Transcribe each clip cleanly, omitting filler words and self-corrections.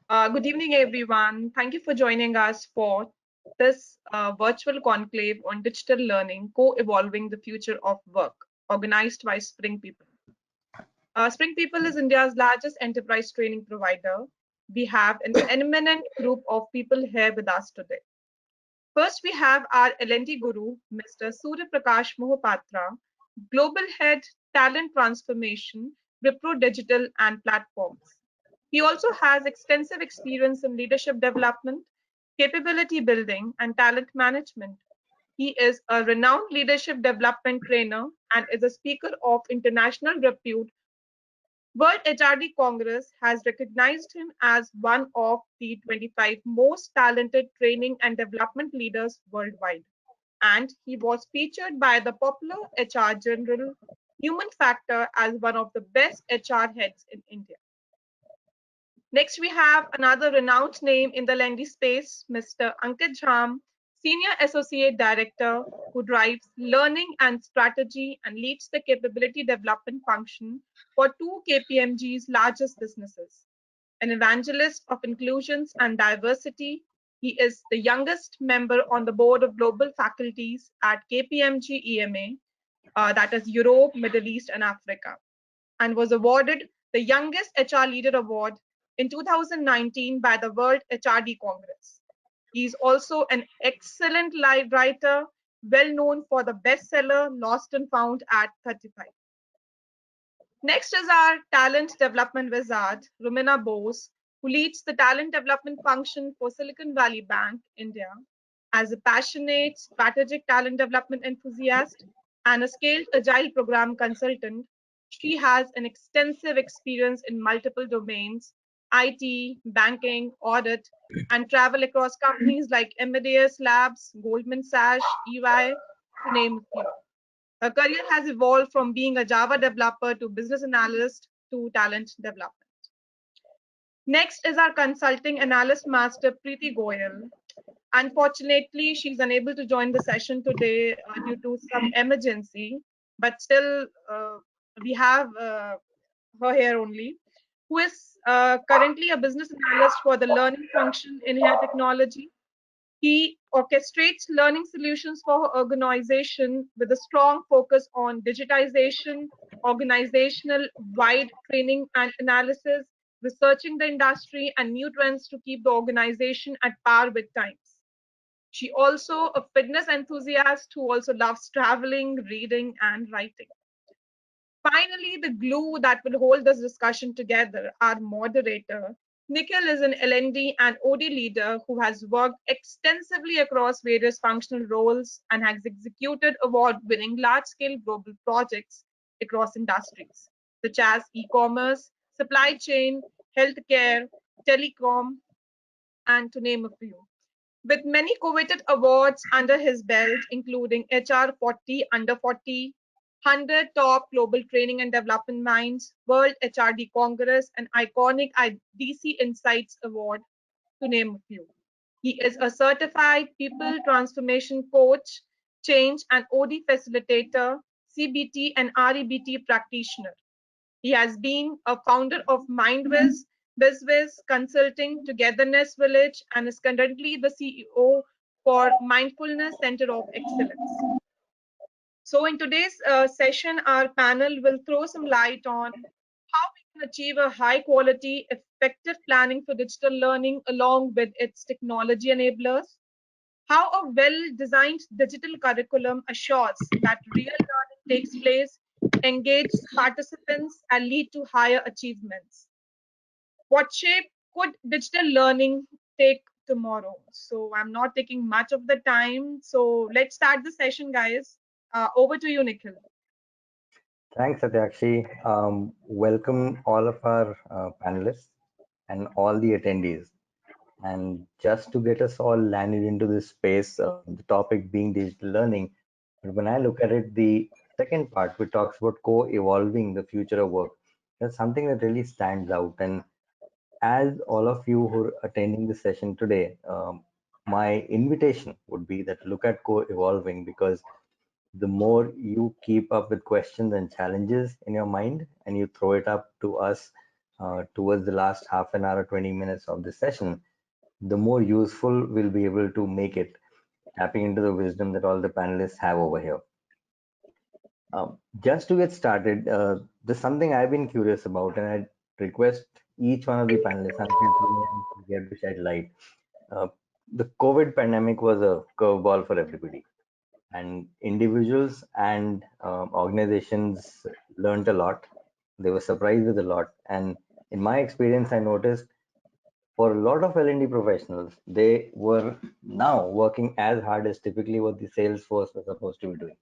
Good evening, everyone. Thank you for joining us for this virtual conclave on digital learning, co-evolving the future of work, organized by Spring People. Spring People is India's largest enterprise training provider. We have an eminent group of people here with us today. First, we have our L&D guru, Mr. Surya Prakash Mohapatra, Global Head Talent Transformation, Wipro Digital and Platforms. He also has extensive experience in leadership development, capability building, and talent management. He is a renowned leadership development trainer and is a speaker of international repute. World HRD Congress has recognized him as one of the 25 most talented training and development leaders worldwide. And he was featured by the popular HR journal Human Factor as one of the best HR heads in India. Next, we have another renowned name in the Lendi space, Mr. Ankit Jham, Senior Associate Director, who drives learning and strategy and leads the capability development function for two KPMG's largest businesses. An evangelist of inclusions and diversity, he is the youngest member on the board of global faculties at KPMG EMA, that is Europe, Middle East, and Africa, and was awarded the Youngest HR Leader Award in 2019 by the World HRD Congress. He is also an excellent writer, well known for the bestseller Lost and Found at 35. Next is our talent development wizard, Rumina Bose, who leads the talent development function for Silicon Valley Bank, India. As a passionate, strategic talent development enthusiast and a scaled agile program consultant, she has an extensive experience in multiple domains, IT, banking, audit, and travel across companies like Amadeus Labs, Goldman Sachs, EY, to name a few. Her career has evolved from being a Java developer to business analyst to talent development. Next is our consulting analyst master, Preeti Goyal. Unfortunately, she's unable to join the session today due to some emergency, but still we have her here only, who is currently a business analyst for the learning function in Hair Technology. He orchestrates learning solutions for her organization with a strong focus on digitization, organizational wide training and analysis, researching the industry and new trends to keep the organization at par with times. She also a fitness enthusiast who also loves traveling, reading, and writing. Finally, the glue that will hold this discussion together, our moderator, Nikhil is an L&D and OD leader who has worked extensively across various functional roles and has executed award-winning large-scale global projects across industries, such as e-commerce, supply chain, healthcare, telecom, and to name a few. With many coveted awards under his belt, including HR 40 Under 40, 100 Top Global Training and Development Minds, World HRD Congress, and iconic DC Insights Award, to name a few. He is a certified people transformation coach, change and OD facilitator, CBT and REBT practitioner. He has been a founder of MindWiz, BizWiz Consulting, Togetherness Village, and is currently the CEO for Mindfulness Center of Excellence. So in today's session, our panel will throw some light on how we can achieve a high quality, effective planning for digital learning along with its technology enablers, how a well-designed digital curriculum assures that real learning takes place, engages participants, and lead to higher achievements. What shape could digital learning take tomorrow? So I'm not taking much of the time. So let's start the session, guys. Over to you, Nikhil. Thanks, Satyakshi. Welcome all of our panelists and all the attendees. And just to get us all landed into this space, the topic being digital learning, but when I look at it, the second part, which talks about co-evolving the future of work, that's something that really stands out. And as all of you who are attending the session today, my invitation would be that look at co-evolving, because the more you keep up with questions and challenges in your mind and you throw it up to us towards the last half an hour, 20 minutes of this session, the more useful we'll be able to make it, tapping into the wisdom that all the panelists have over here. Just to get started, there's something I've been curious about, and I request each one of the panelists, Ankit, here to shed light. Uh, the COVID pandemic was a curveball for everybody, and individuals and organizations learned a lot. They were surprised with a lot, and in my experience, I noticed for a lot of L&D professionals, they were now working as hard as typically what the sales force was supposed to be doing.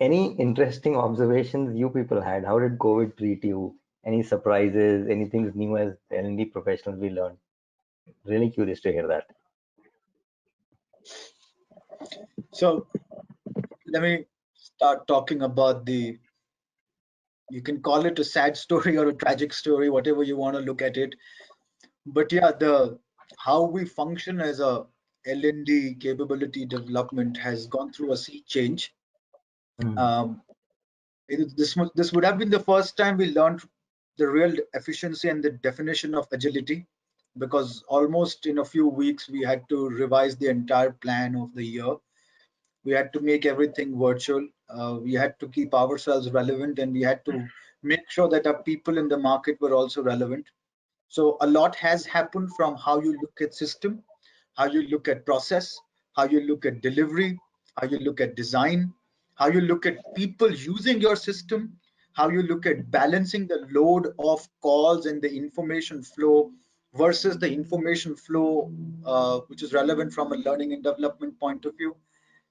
Any interesting observations you people had? How did COVID treat you? Any surprises? Anything new as L&D professionals we learned? Really curious to hear that. So let me start talking about you can call it a sad story or a tragic story, whatever you want to look at it. But yeah, how we function as a L&D capability development has gone through a sea change. Mm. Um, this would have been the first time we learned the real efficiency and the definition of agility, because almost in a few weeks we had to revise the entire plan of the year. We had to make everything virtual. We had to keep ourselves relevant, and we had to make sure that our people in the market were also relevant. So a lot has happened, from how you look at system, how you look at process, how you look at delivery, how you look at design, how you look at people using your system, how you look at balancing the load of calls and the information flow versus the information flow which is relevant from a learning and development point of view.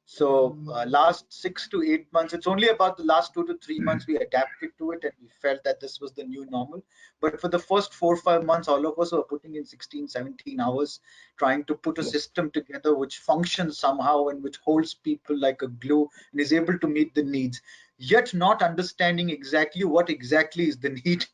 So last 6 to 8 months, it's only about the last 2 to 3 months we adapted to it and we felt that this was the new normal. But for the first 4 or 5 months, all of us were putting in 16, 17 hours trying to put a system together which functions somehow and which holds people like a glue and is able to meet the needs, yet not understanding exactly what exactly is the need.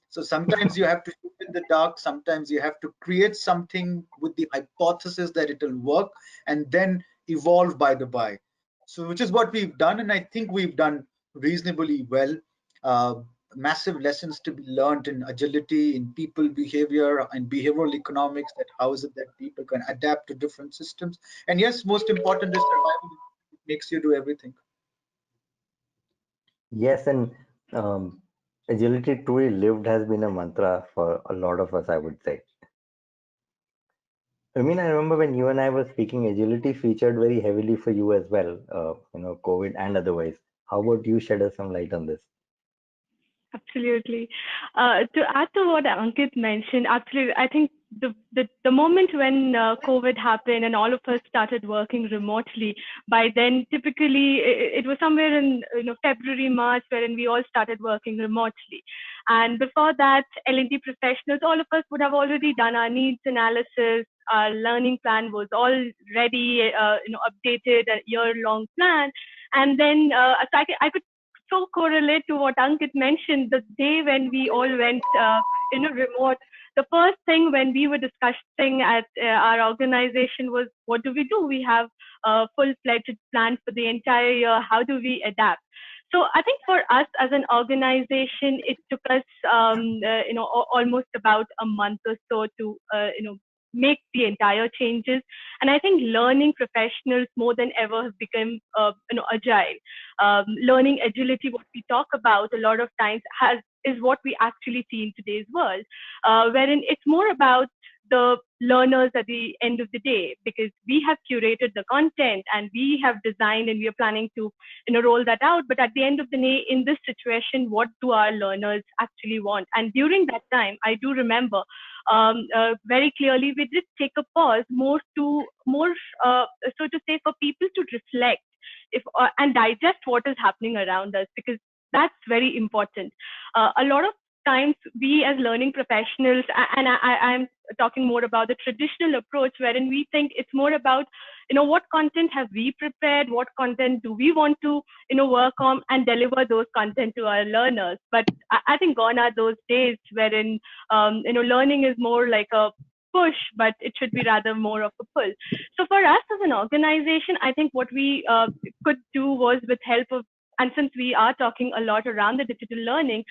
So sometimes you have to shoot in the dark, sometimes you have to create something with the hypothesis that it will work and then evolve by the by. So which is what we've done, and I think we've done reasonably well. Uh, Massive lessons to be learned in agility, in people behavior, and behavioral economics, that how is it that people can adapt to different systems. And yes, most important is survival. It makes you do everything. Yes, and um, agility truly lived has been a mantra for a lot of us, I would say. I mean, I remember when you and I were speaking, agility featured very heavily for you as well, COVID and otherwise. How about you shed us some light on this? Absolutely. To add to what Ankit mentioned, absolutely, I think the moment when COVID happened and all of us started working remotely, by then typically it was somewhere in February, March, wherein we all started working remotely. And before that, L&D professionals, all of us would have already done our needs analysis. Our learning plan was all ready, updated, a year-long plan. And then so I could so correlate to what Ankit mentioned. The day when we all went remote, the first thing when we were discussing at our organization was, what do we do? We have a full-fledged plan for the entire year. How do we adapt? So I think for us as an organization, it took us almost about a month or so to make the entire changes. And I think learning professionals more than ever have become agile. Learning agility, what we talk about a lot of times, is what we actually see in today's world, wherein it's more about the learners at the end of the day, because we have curated the content and we have designed and we are planning to roll that out. But at the end of the day, in this situation, what do our learners actually want? And during that time, I do remember very clearly, we did take a pause more so to say, for people to reflect if and digest what is happening around us, because that's very important. A lot of times we as learning professionals, and I'm talking more about the traditional approach, wherein we think it's more about what content have we prepared, what content do we want to work on and deliver those content to our learners. But I think gone are those days wherein learning is more like a push, but it should be rather more of a pull. So for us as an organization, I think what we could do was, with help of and since we are talking a lot around the digital learning,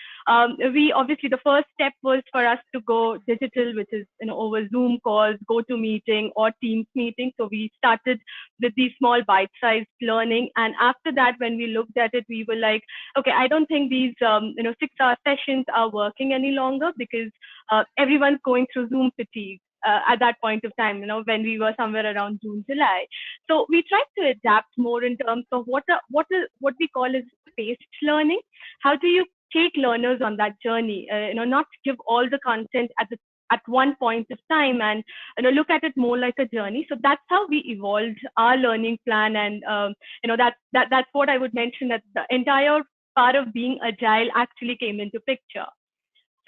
we obviously, the first step was for us to go digital, which is, over Zoom calls, go to meeting or Teams meeting. So we started with these small bite-sized learning. And after that, when we looked at it, we were like, okay, I don't think these, 6-hour sessions are working any longer, because everyone's going through Zoom fatigue. At that point of time, when we were somewhere around June, July. So we tried to adapt more in terms of what we call as spaced learning. How do you take learners on that journey? Not give all the content at one point of time, and look at it more like a journey. So that's how we evolved our learning plan, and that's what I would mention, that the entire part of being agile actually came into picture.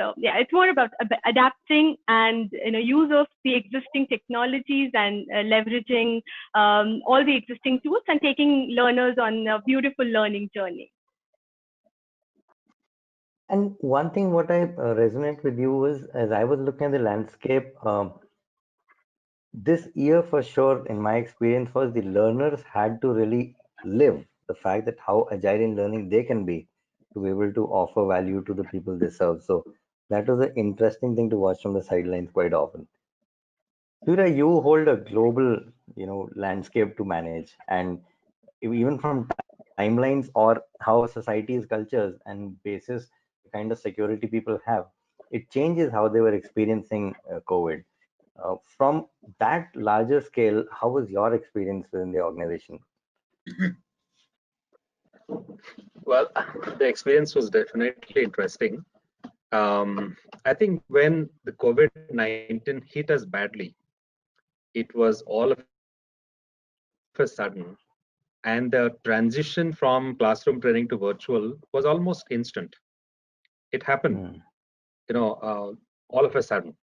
So yeah, it's more about adapting and use of the existing technologies, and leveraging all the existing tools, and taking learners on a beautiful learning journey. And one thing what I resonate with you is, as I was looking at the landscape, this year for sure, in my experience, was the learners had to really live the fact that how agile in learning they can be able to offer value to the people they serve. So that was an interesting thing to watch from the sidelines quite often. Surya, you hold a global, landscape to manage, and even from timelines or how society's cultures and basis the kind of security people have, it changes how they were experiencing COVID. From that larger scale, how was your experience within the organization? Well, the experience was definitely interesting. I think when the COVID-19 hit us badly, it was all of a sudden, and the transition from classroom training to virtual was almost instant. It happened, Hmm. all of a sudden.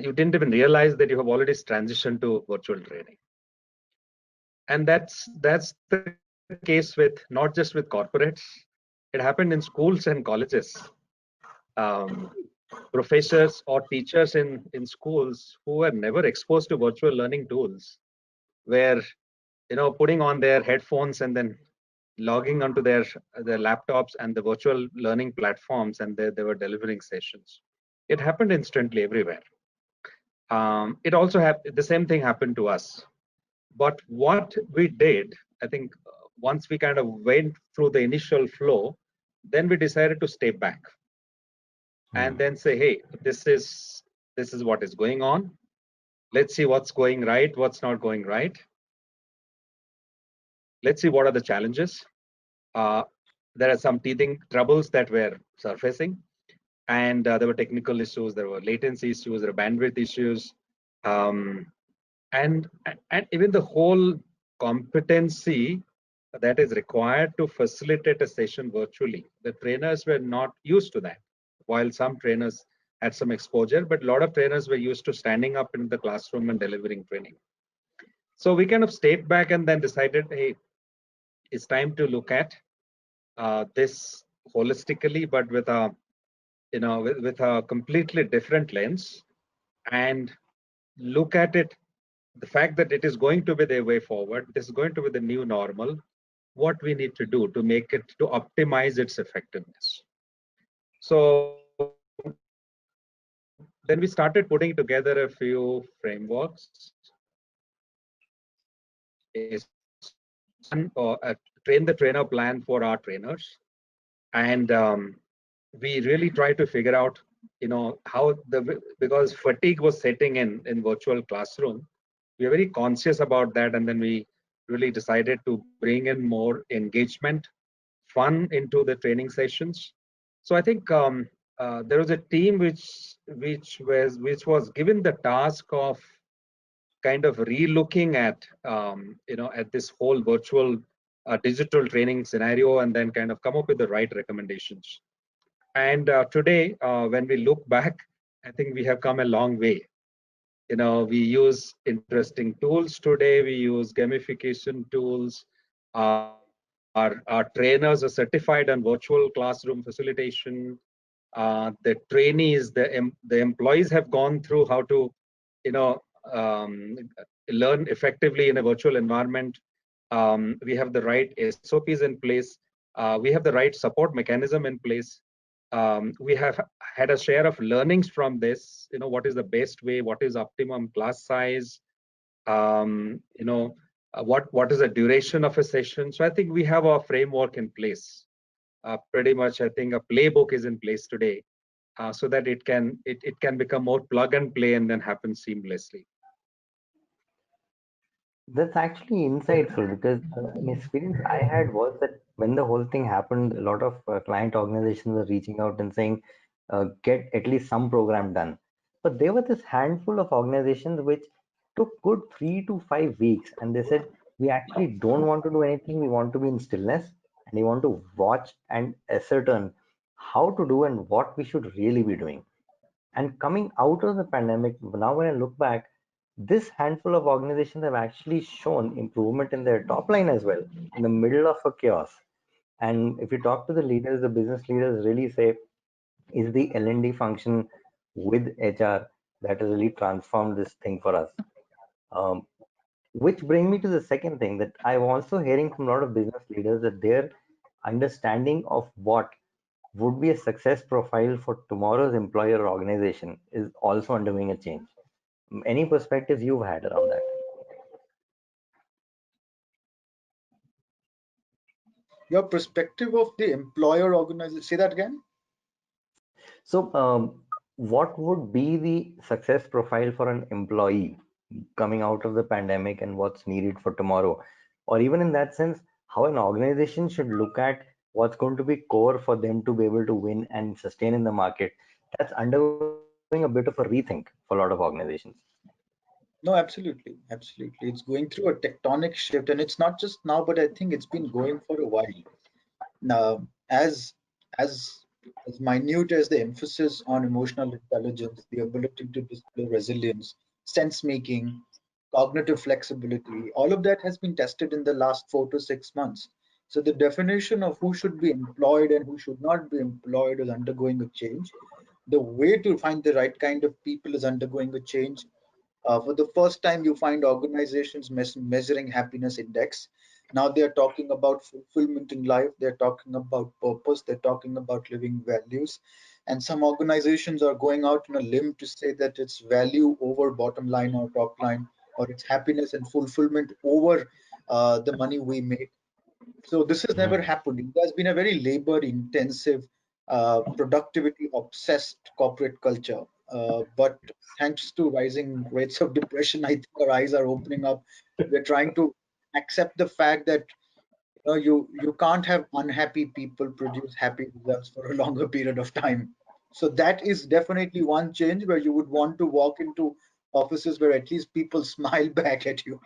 You didn't even realize that you have already transitioned to virtual training, and that's the case with not just with corporates. It happened in schools and colleges. Um, Professors or teachers in schools who were never exposed to virtual learning tools were putting on their headphones and then logging onto their laptops and the virtual learning platforms, and they were delivering sessions. It happened instantly everywhere. It also the same thing happened to us. But what we did, I think, once we kind of went through the initial flow, then we decided to step back and Hmm. then say, hey, this is what is going on. Let's see what's going right, what's not going right. Let's see what are the challenges. There are some teething troubles that were surfacing, and there were technical issues, there were latency issues, there were bandwidth issues, um, and even the whole competency that is required to facilitate a session virtually. The trainers were not used to that. While some trainers had some exposure, but a lot of trainers were used to standing up in the classroom and delivering training. So we kind of stepped back and then decided, hey, it's time to look at this holistically, but with a with a completely different lens, and look at it, the fact that it is going to be the way forward, this is going to be the new normal, what we need to do to make it, to optimize its effectiveness. So then we started putting together a few frameworks. One, train the trainer plan for our trainers, and we really try to figure out, how because fatigue was setting in virtual classroom. We are very conscious about that, and then we really decided to bring in more engagement, fun into the training sessions. So I think there was a team which was given the task of kind of re-looking at at this whole virtual digital training scenario, and then kind of come up with the right recommendations. And today, when we look back, I think we have come a long way. We use interesting tools today. We use gamification tools. Our trainers are certified on virtual classroom facilitation. The trainees, the employees have gone through how to, you know, um, learn effectively in a virtual environment. We have the right SOPs in place. We have the right support mechanism in place. We have had a share of learnings from this. What is the best way? What is optimum class size? What is the duration of a session? So I think we have a framework in place. Pretty much, I think a playbook is in place today, so that it can become more plug and play and then happen seamlessly. That's actually insightful because an experience I had was that when the whole thing happened, a lot of client organizations were reaching out and saying, get at least some program done. But there were this handful of organizations which took good 3 to 5 weeks and they said, we actually don't want to do anything. We want to be in stillness and we want to watch and ascertain how to do and what we should really be doing. And coming out of the pandemic, now when I look back, this handful of organizations have actually shown improvement in their top line as well in the middle of a chaos. And if you talk to the leaders, the business leaders really say, is the L&D function with HR that has really transformed this thing for us. Um, which bring me to the second thing that I'm also hearing from a lot of business leaders that their understanding of what would be a success profile for tomorrow's employer or organization is also undergoing a change. Any perspectives you've had around that? Your perspective of the employer organization, say that again. So, what would be the success profile for an employee coming out of the pandemic and what's needed for tomorrow? Or even in that sense, how an organization should look at what's going to be core for them to be able to win and sustain in the market? That's undergoing a bit of a rethink for a lot of organizations. No, absolutely, absolutely. It's going through a tectonic shift, and it's not just now, but I think it's been going for a while. Now, as as minute as the emphasis on emotional intelligence, the ability to display resilience, sense making, cognitive flexibility, all of that has been tested in the last 4 to 6 months. So the definition of who should be employed and who should not be employed is undergoing a change. The way to find the right kind of people is undergoing a change. For the first time, you find organizations measuring happiness index. Now they're talking about fulfillment in life, they're talking about purpose, they're talking about living values. And some organizations are going out on a limb to say that it's value over bottom line or top line, or it's happiness and fulfillment over the money we make. So this has never Mhm. happened. It has been a very labor intensive, productivity obsessed corporate culture. But thanks to rising rates of depression, I think our eyes are opening up. We're trying to accept the fact that you can't have unhappy people produce happy results for a longer period of time. So that is definitely one change where you would want to walk into offices where at least people smile back at you.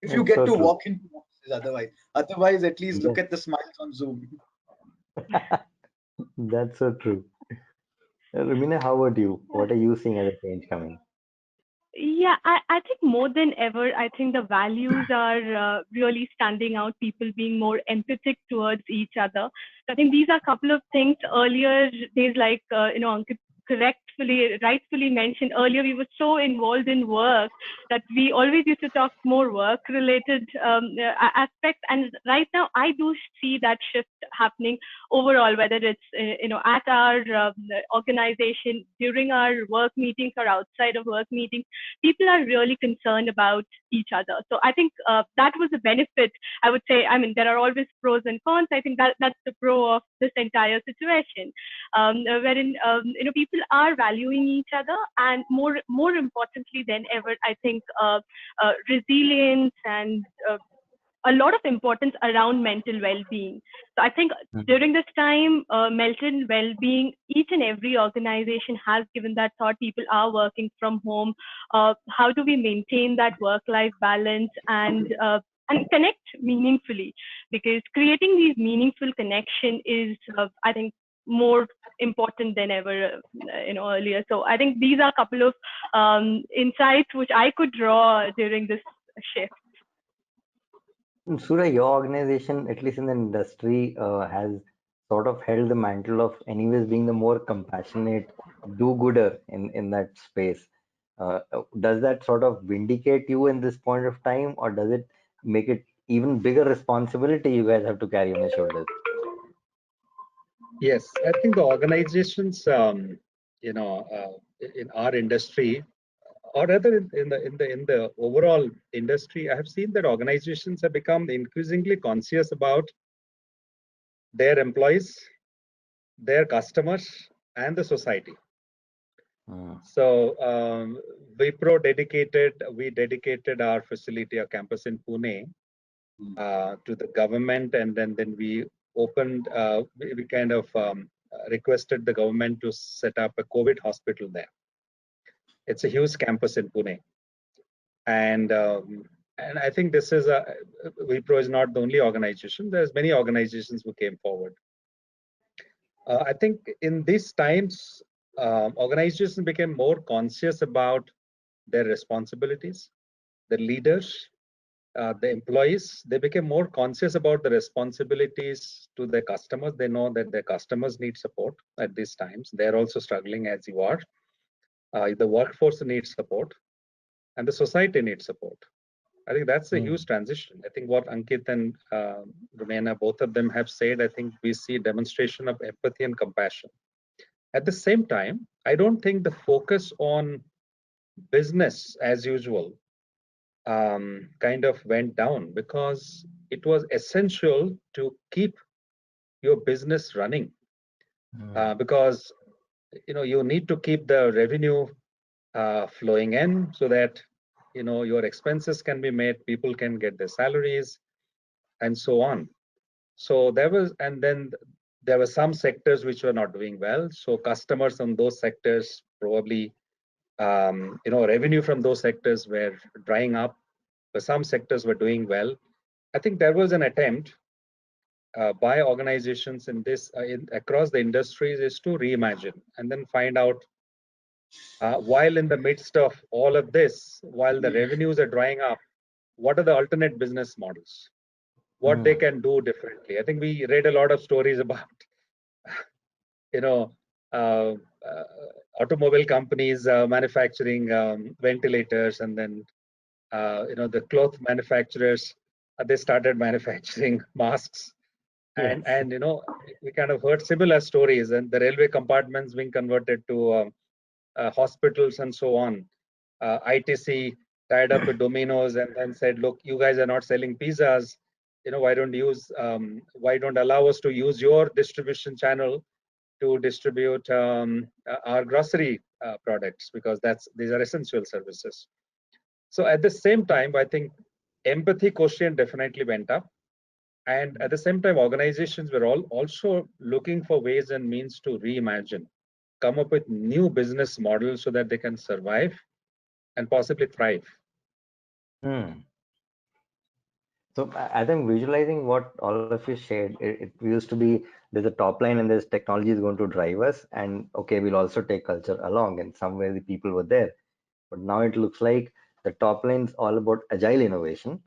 If you That's get so to true. walk into offices, otherwise at least look Yes, at the smiles on Zoom. that's so true. Rumina, how about you? What are you seeing as a change coming? Yeah, I think more than ever, I think the values are really standing out, people being more empathetic towards each other. So I think these are a couple of things earlier days, like, Ankit rightfully mentioned earlier, we were so involved in work that we always used to talk more work related aspects. And right now, I do see that shift happening overall, whether it's, at our organization, during our work meetings or outside of work meetings, people are really concerned about each other. So I think that was a benefit. I would say, I mean, there are always pros and cons. I think that's the pro of this entire situation, wherein people are valuing each other, and more importantly than ever, I think resilience and a lot of importance around mental well-being. So I think Mhm. during this time, mental well-being, each and every organization has given that thought. People are working from home. How do we maintain that work-life balance and connect meaningfully? Because creating these meaningful connection is, I think, more important than ever, earlier. So I think these are a couple of insights which I could draw during this shift. Surya, your organization, at least in the industry, has sort of held the mantle of anyways being the more compassionate do-gooder in that space. Does that sort of vindicate you in this point of time, or does it make it even bigger responsibility you guys have to carry on your shoulders? Yes, I think the organizations, in our industry, or rather in the overall industry, I have seen that organizations have become increasingly conscious about their employees, their customers, and the society. Mm. So we dedicated our facility, our campus in Pune, to the government, and then we opened, we kind of requested the government to set up a COVID hospital there. It's a huge campus in Pune, and I think this is Wipro is not the only organization. There's many organizations who came forward. I think in these times, organizations became more conscious about their responsibilities. The leaders, the employees, they became more conscious about the responsibilities to their customers. They know that their customers need support at these times. They're also struggling as you are. The workforce needs support, and the society needs support. I think that's a huge transition. I think what Ankit and Rumena, both of them have said, I think we see demonstration of empathy and compassion. At the same time, I don't think the focus on business as usual kind of went down, because it was essential to keep your business running, because you need to keep the revenue flowing in, so that your expenses can be made, people can get their salaries, and so on. So there were some sectors which were not doing well, so customers on those sectors probably revenue from those sectors were drying up, but some sectors were doing well. I think there was an attempt by organizations in this across the industries is to reimagine and then find out, while in the midst of all of this, while the revenues are drying up, what are the alternate business models, what they can do differently. I think we read a lot of stories about you know uh, uh, automobile companies manufacturing ventilators, and then the cloth manufacturers, they started manufacturing masks, Yes. and we kind of heard similar stories, and the railway compartments being converted to hospitals and so on. ITC tied up with Domino's and then said, look, you guys are not selling pizzas, why don't allow us to use your distribution channel to distribute our grocery products, because these are essential services. So at the same time, I think empathy quotient definitely went up. And at the same time, organizations were also looking for ways and means to reimagine, come up with new business models so that they can survive and possibly thrive. So I think visualizing what all of you shared, it used to be there's a top line and there's technology is going to drive us, and okay, we'll also take culture along, and somewhere the people were there. But now it looks like the top line is all about agile innovation,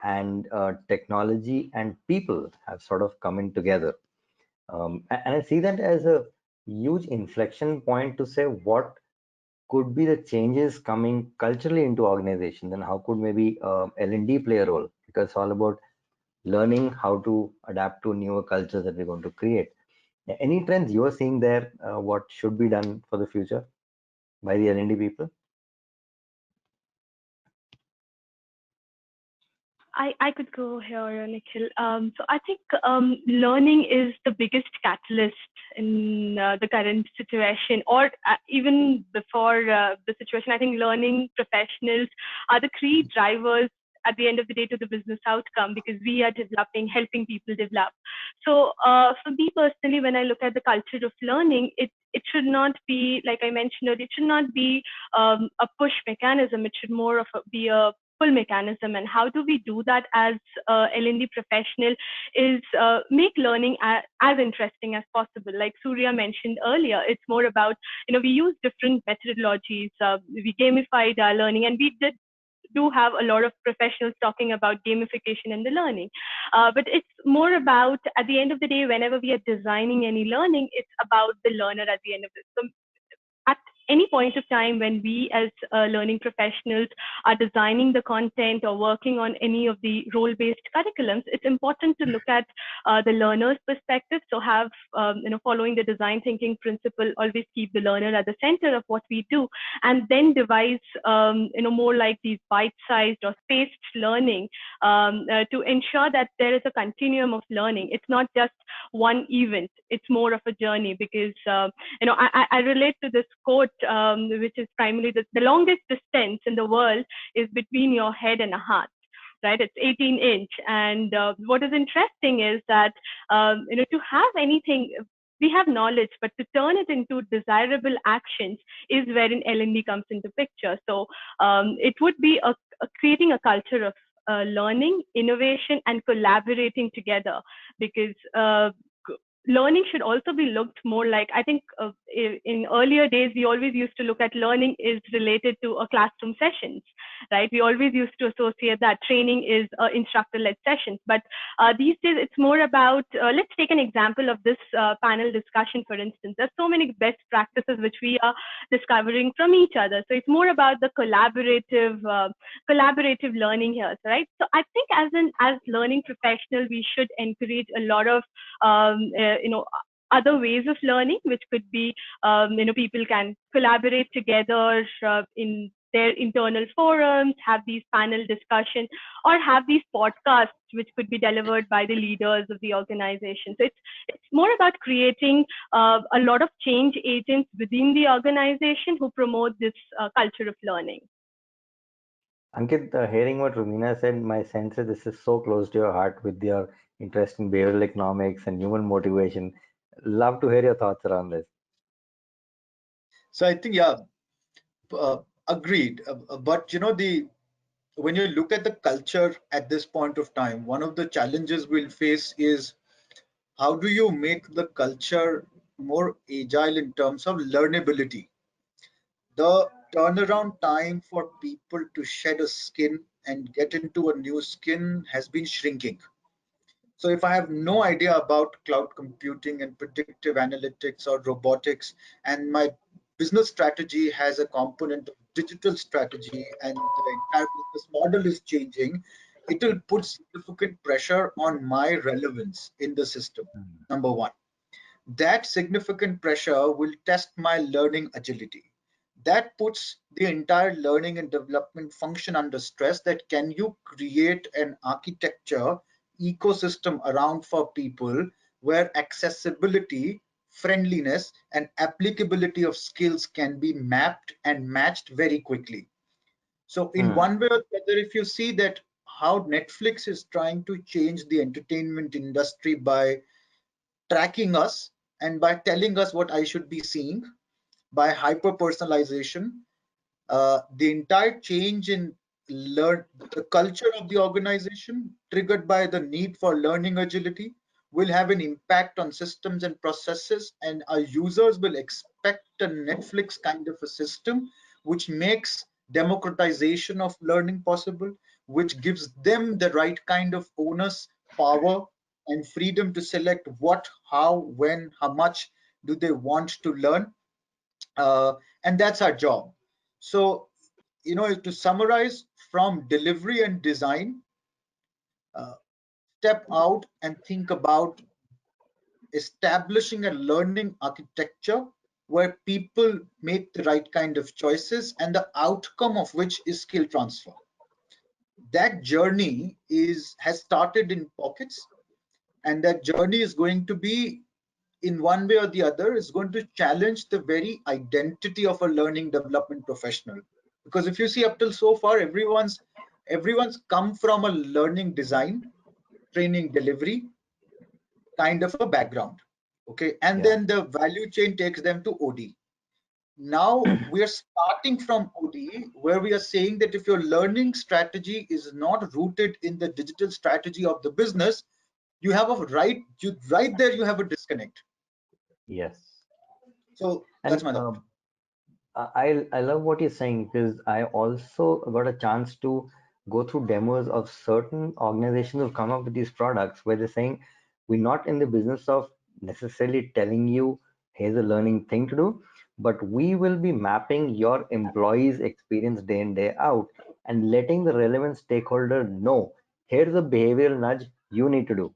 and technology and people have sort of come in together. And I see that as a huge inflection point to say what could be the changes coming culturally into organizations, and how could maybe L&D play a role, because it's all about learning how to adapt to newer cultures that we're going to create. Any trends you are seeing there, what should be done for the future by the L&D people? I could go here, Nikhil. So I think learning is the biggest catalyst in the current situation, or even before the situation. I think learning professionals are the key drivers at the end of the day to the business outcome, because we are helping people develop. So for me personally, when I look at the culture of learning, it should not be, like I mentioned earlier, it should not be a push mechanism. It should more of be a pull mechanism. And how do we do that as L&D professional is make learning as interesting as possible. Like Surya mentioned earlier, it's more about, we use different methodologies. We gamified our learning, and we do have a lot of professionals talking about gamification in the learning. But it's more about, at the end of the day, whenever we are designing any learning, it's about the learner at the end of it. So any point of time when we as learning professionals are designing the content or working on any of the role-based curriculums, it's important to look at the learner's perspective. So have, following the design thinking principle, always keep the learner at the center of what we do, and then devise, more like these bite-sized or spaced learning to ensure that there is a continuum of learning. It's not just one event, it's more of a journey, because I relate to this quote, which is primarily the longest distance in the world is between your head and a heart, right? It's 18-inch. And what is interesting is that to have anything, we have knowledge, but to turn it into desirable actions is wherein L&D comes into picture. So it would be creating a culture of learning, innovation, and collaborating together, because learning should also be looked more like, I think in earlier days, we always used to look at learning is related to a classroom sessions, right? We always used to associate that training is instructor-led sessions. But these days, it's more about, let's take an example of this panel discussion, for instance. There's so many best practices which we are discovering from each other. So it's more about the collaborative learning here, right? So I think as learning professional, we should encourage a lot of other ways of learning, which could be, people can collaborate together in their internal forums, have these panel discussions, or have these podcasts which could be delivered by the leaders of the organization. So it's more about creating a lot of change agents within the organization who promote this culture of learning. Ankit, hearing what Rumina said, my sense is this is so close to your heart with your interest in behavioral economics and human motivation. Love to hear your thoughts around this. So I think, yeah, agreed. But when you look at the culture at this point of time, one of the challenges we'll face is how do you make the culture more agile in terms of learnability? The turnaround time for people to shed a skin and get into a new skin has been shrinking. So if I have no idea about cloud computing and predictive analytics or robotics, and my business strategy has a component of digital strategy and the entire business model is changing, it will put significant pressure on my relevance in the system, number one. That significant pressure will test my learning agility. That puts the entire learning and development function under stress. That can you create an architecture ecosystem around for people where accessibility, friendliness, and applicability of skills can be mapped and matched very quickly. So in one way or the other, if you see that how Netflix is trying to change the entertainment industry by tracking us and by telling us what I should be seeing, by hyper personalization, the entire change in the culture of the organization triggered by the need for learning agility will have an impact on systems and processes, and our users will expect a Netflix kind of a system which makes democratization of learning possible, which gives them the right kind of onus, power, and freedom to select what, how, when, how much do they want to learn. uh, and that's our job. So, to summarize, from delivery and design, uh, step out and think about establishing a learning architecture where people make the right kind of choices and the outcome of which is skill transfer. That journey has started in pockets, and that journey is going to be, in one way or the other, is going to challenge the very identity of a learning development professional. Because if you see up till so far, everyone's come from a learning design, training delivery kind of a background. Okay, and Yeah. then the value chain takes them to OD. Now we are starting from OD, where we are saying that if your learning strategy is not rooted in the digital strategy of the business, you have a right there, you have a disconnect. Yes. So that's And my thought. I love what you're saying because I also got a chance to go through demos of certain organizations who've come up with these products where they're saying we're not in the business of necessarily telling you here's a learning thing to do, but we will be mapping your employees' experience day in, day out, and letting the relevant stakeholder know here's a behavioral nudge you need to do.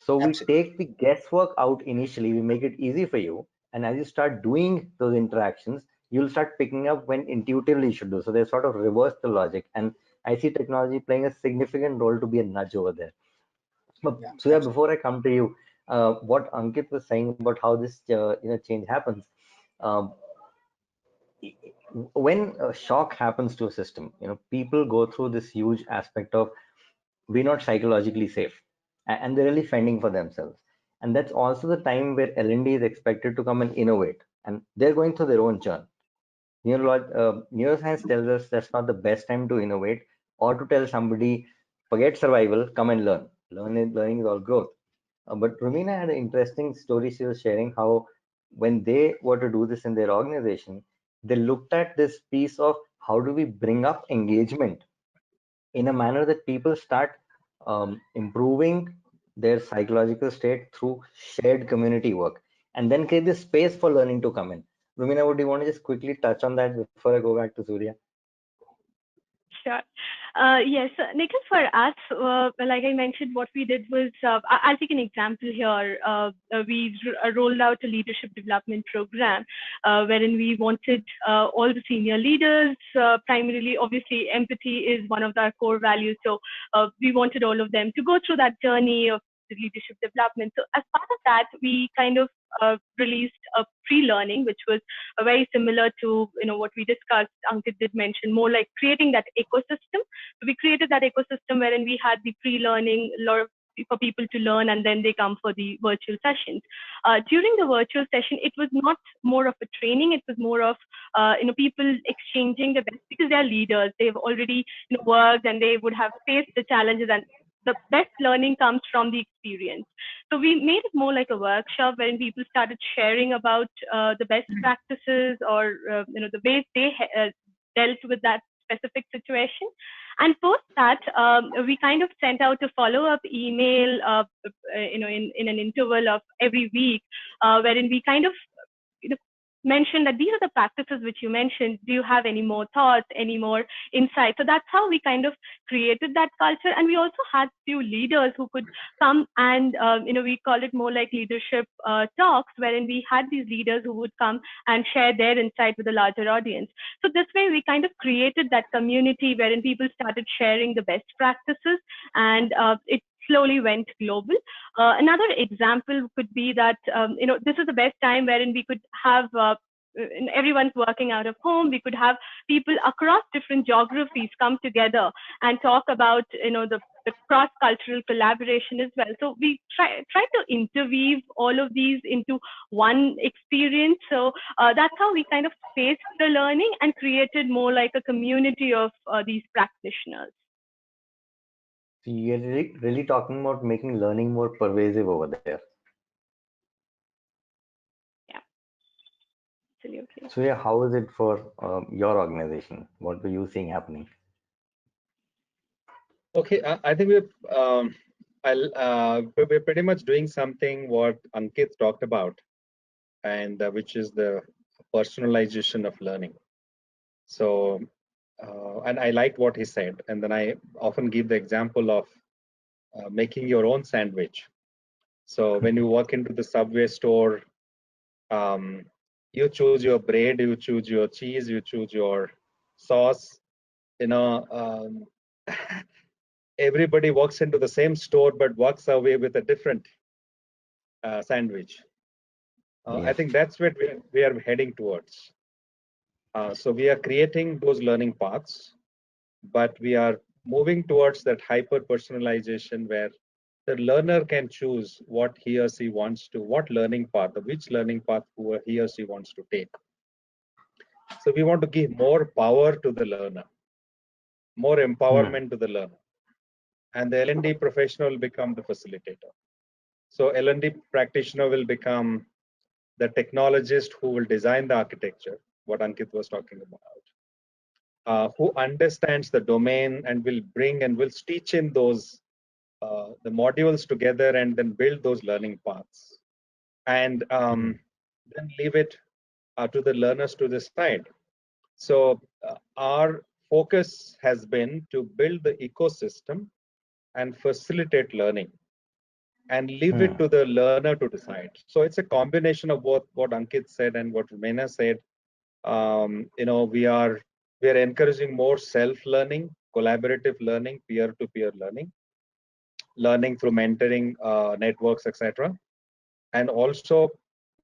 So we Absolutely. take the guesswork out initially, we make it easy for you. And as you start doing those interactions, you'll start picking up when intuitively you should do. So they sort of reverse the logic. And I see technology playing a significant role to be a nudge over there. But Yeah, Surya, absolutely. before I come to you, what Ankit was saying about how this change happens, um, when a shock happens to a system, people go through this huge aspect of we're not psychologically safe, and they're really fending for themselves. And that's also the time where L&D is expected to come and innovate, and they're going through their own churn. Neuroscience tells us that's not the best time to innovate or to tell somebody, forget survival, come and learn. Learning is all growth. But Rumina had an interesting story she was sharing how when they were to do this in their organization, they looked at this piece of how do we bring up engagement in a manner that people start improving their psychological state through shared community work, and then create this space for learning to come in. Rumina, would you want to just quickly touch on that before I go back to Surya? Sure. Yes, Nikhil, for us, like I mentioned, what we did was, I'll take an example here. We rolled out a leadership development program wherein we wanted all the senior leaders, primarily, obviously, empathy is one of our core values. So we wanted all of them to go through that journey of the leadership development. So as part of that, we kind of released a pre-learning, which was very similar to what we discussed. Ankit did mention more like creating that ecosystem. So we created that ecosystem wherein we had the pre-learning, a lot of for people to learn, and then they come for the virtual sessions. During the virtual session, it was not more of a training; it was more of people exchanging the best because they're leaders. They've already worked and they would have faced the challenges, and the best learning comes from the experience. So we made it more like a workshop wherein people started sharing about the best practices or the ways they dealt with that specific situation. And post that, we kind of sent out a follow-up email, in an interval of every week, wherein we kind of mentioned that these are the practices which you mentioned. Do you have any more thoughts, any more insights? So that's how we kind of created that culture. And we also had few leaders who could come and, we call it more like leadership talks, wherein we had these leaders who would come and share their insight with a larger audience. So this way, we kind of created that community wherein people started sharing the best practices, and it slowly went global. Another example could be that this is the best time wherein we could have everyone's working out of home. We could have people across different geographies come together and talk about the cross-cultural collaboration as well. So we try to interweave all of these into one experience. So that's how we kind of spaced the learning and created more like a community of these practitioners. So you're really talking about making learning more pervasive over there. Yeah, absolutely. So yeah, how is it for your organization? What were you seeing happening? Okay, I think we're pretty much doing something what Ankit talked about, and which is the personalization of learning. So, and I liked what he said. And then I often give the example of making your own sandwich. So when you walk into the Subway store, you choose your bread, you choose your cheese, you choose your sauce. Everybody walks into the same store but walks away with a different sandwich. I Yes. think that's what we are heading towards. So we are creating those learning paths, but we are moving towards that hyper personalization where the learner can choose what he or she wants to, what learning path, or which learning path he or she wants to take. So we want to give more power to the learner, more empowerment to the learner, and the L&D professional will become the facilitator. So L&D practitioner will become the technologist who will design the architecture, what Ankit was talking about, who understands the domain and will bring and will stitch in those the modules together and then build those learning paths, and then leave it to the learners to decide. So our focus has been to build the ecosystem and facilitate learning and leave it Hmm. to the learner to decide. So it's a combination of both what Ankit said and what Meena said. We are encouraging more self-learning, collaborative learning, peer-to-peer learning through mentoring networks, etc. And also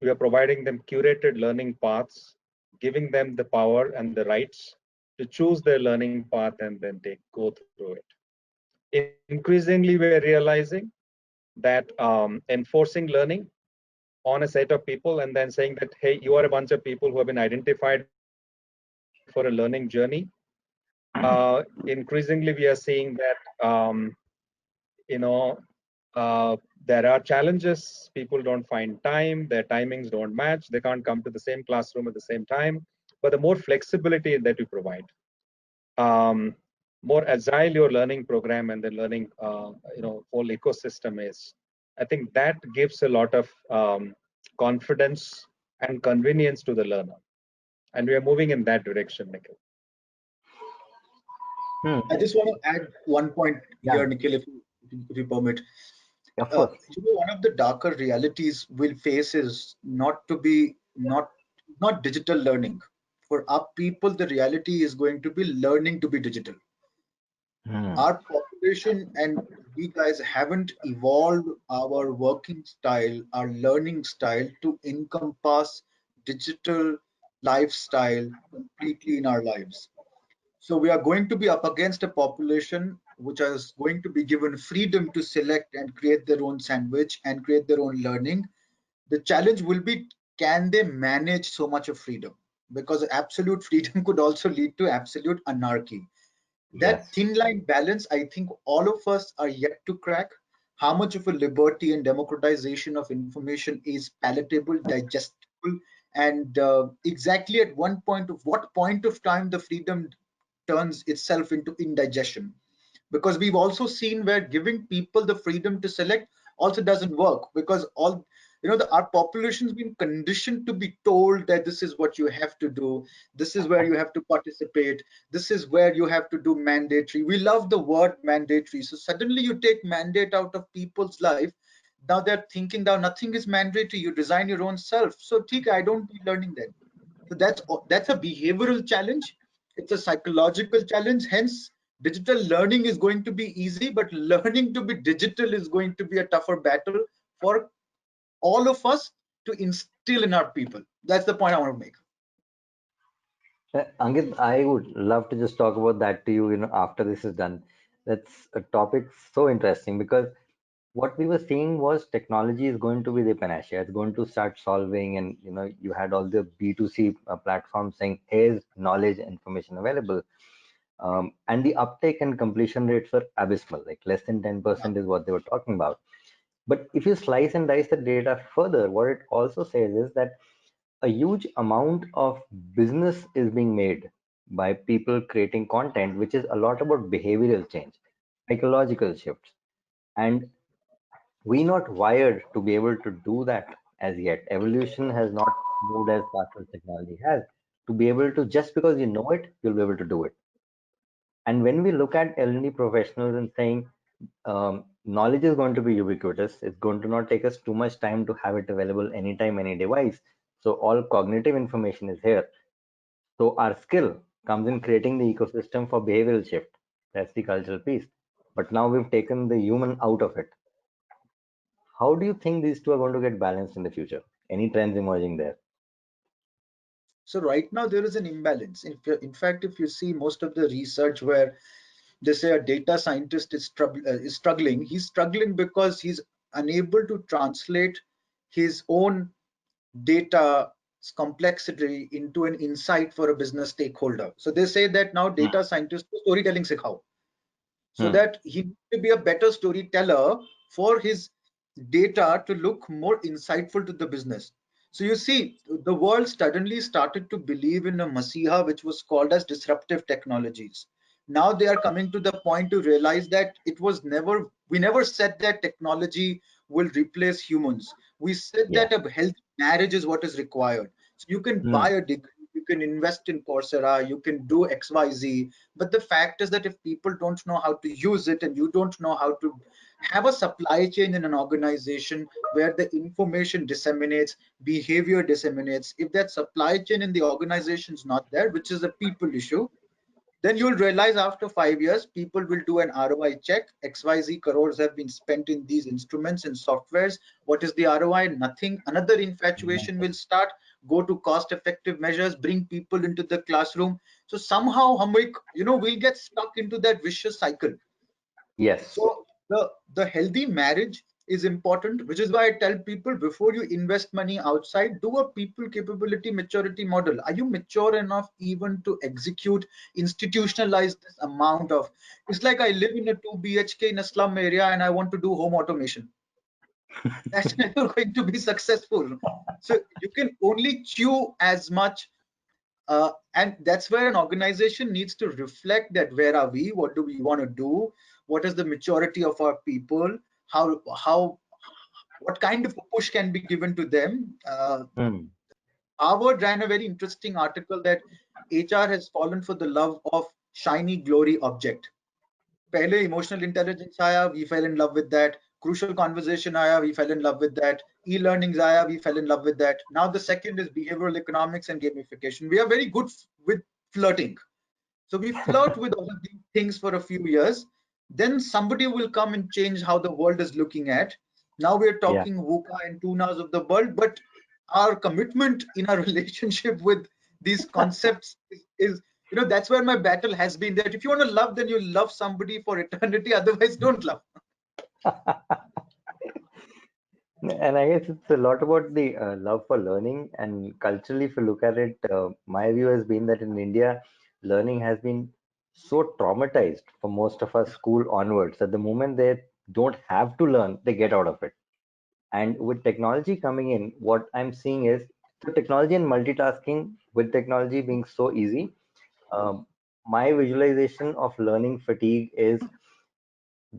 we are providing them curated learning paths, giving them the power and the rights to choose their learning path and then go through it. Increasingly, we are realizing that enforcing learning on a set of people and then saying that, hey, you are a bunch of people who have been identified for a learning journey. Increasingly, we are seeing that you know there are challenges. People don't find time. Their timings don't match. They can't come to the same classroom at the same time. But the more flexibility that you provide, um, more agile your learning program and the learning whole ecosystem is, I think that gives a lot of confidence and convenience to the learner, and we are moving in that direction, Nikhil. Hmm. I just want to add one point Yeah, here, Nikhil, if you permit. of course. One of the darker realities we'll face is not digital learning. For our people, the reality is going to be learning to be digital. Hmm. Our population and we guys haven't evolved our working style, our learning style to encompass digital lifestyle completely in our lives. So we are going to be up against a population which is going to be given freedom to select and create their own sandwich and create their own learning. The challenge will be, can they manage so much of freedom? Because absolute freedom could also lead to absolute anarchy. That Yes. thin line balance, I think all of us are yet to crack. How much of a liberty and democratization of information is palatable, digestible, and exactly at what point of time the freedom turns itself into indigestion? Because we've also seen where giving people the freedom to select also doesn't work, because our population's been conditioned to be told that this is what you have to do, this is where you have to participate, this is where you have to do mandatory. We love the word mandatory, so suddenly you take mandate out of people's life. Now they're thinking now nothing is mandatory, you design your own self, so I don't be learning that. So that's a behavioral challenge. It's a psychological challenge. Hence, digital learning is going to be easy, but learning to be digital is going to be a tougher battle for all of us to instill in our people. That's the point I want to make. Ankit, I would love to just talk about that to you, after this is done. That's a topic so interesting because what we were seeing was technology is going to be the panacea. It's going to start solving, and you had all the B2C platforms saying, here's knowledge, information available. And the uptake and completion rates were abysmal, like less than Yeah. 10% is what they were talking about. But if you slice and dice the data further, what it also says is that a huge amount of business is being made by people creating content, which is a lot about behavioral change, psychological shifts. And we not wired to be able to do that as yet. Evolution has not moved as fast as technology has to be able to, just because you know it, you'll be able to do it. And when we look at L&D professionals and saying knowledge is going to be ubiquitous, it's going to not take us too much time to have it available anytime, any device. So all cognitive information is here. So our skill comes in creating the ecosystem for behavioral shift. That's the cultural piece. But now we've taken the human out of it. How do you think these two are going to get balanced in the future? Any trends emerging there? So right now there is an imbalance. In fact, if you see most of the research where they say a data scientist is struggling, he's struggling because he's unable to translate his own data complexity into an insight for a business stakeholder. So they say that now Hmm. data scientists storytelling sikhao, so Hmm. that he needs to be a better storyteller for his data to look more insightful to the business. So you see, the world suddenly started to believe in a masiha which was called as disruptive technologies. Now they are coming to the point to realize that we never said that technology will replace humans. We said that Yeah. a healthy marriage is what is required. So you can Hmm. buy a degree, you can invest in Coursera, you can do XYZ. But the fact is that if people don't know how to use it, and you don't know how to have a supply chain in an organization where the information disseminates, behavior disseminates, if that supply chain in the organization is not there, which is a people issue, then you'll realize after 5 years, people will do an ROI check. XYZ crores have been spent in these instruments and softwares. What is the ROI? Nothing. Another infatuation will start, go to cost effective measures, bring people into the classroom. So somehow, we'll get stuck into that vicious cycle. Yes. So the healthy marriage is important, which is why I tell people before you invest money outside, do a people capability maturity model. Are you mature enough even to execute, institutionalize this amount of? It's like I live in a 2 BHK in a slum area and I want to do home automation. That's never going to be successful. So you can only chew as much, and that's where an organization needs to reflect that where are we, what do we want to do, what is the maturity of our people, how what kind of a push can be given to them. Hmm. Harvard ran a very interesting article that HR has fallen for the love of shiny glory object. पहले emotional intelligence आया, we fell in love with that. Crucial conversation आया, we fell in love with that. E-learnings आया, we fell in love with that. Now the second is behavioral economics and gamification. We are very good with flirting. So we flirt with all of these things for a few years. Then somebody will come and change how the world is looking at. Now we're Yeah. talking VUCA and tunas of the world, but our commitment in our relationship with these concepts is, that's where my battle has been, that if you want to love, then you love somebody for eternity, otherwise don't love. And I guess it's a lot about the love for learning. And culturally, if you look at it, my view has been that in India, learning has been so traumatized for most of us school onwards that the moment they don't have to learn, they get out of it. And with technology coming in, what I'm seeing is the technology and multitasking, with technology being so easy, um, my visualization of learning fatigue is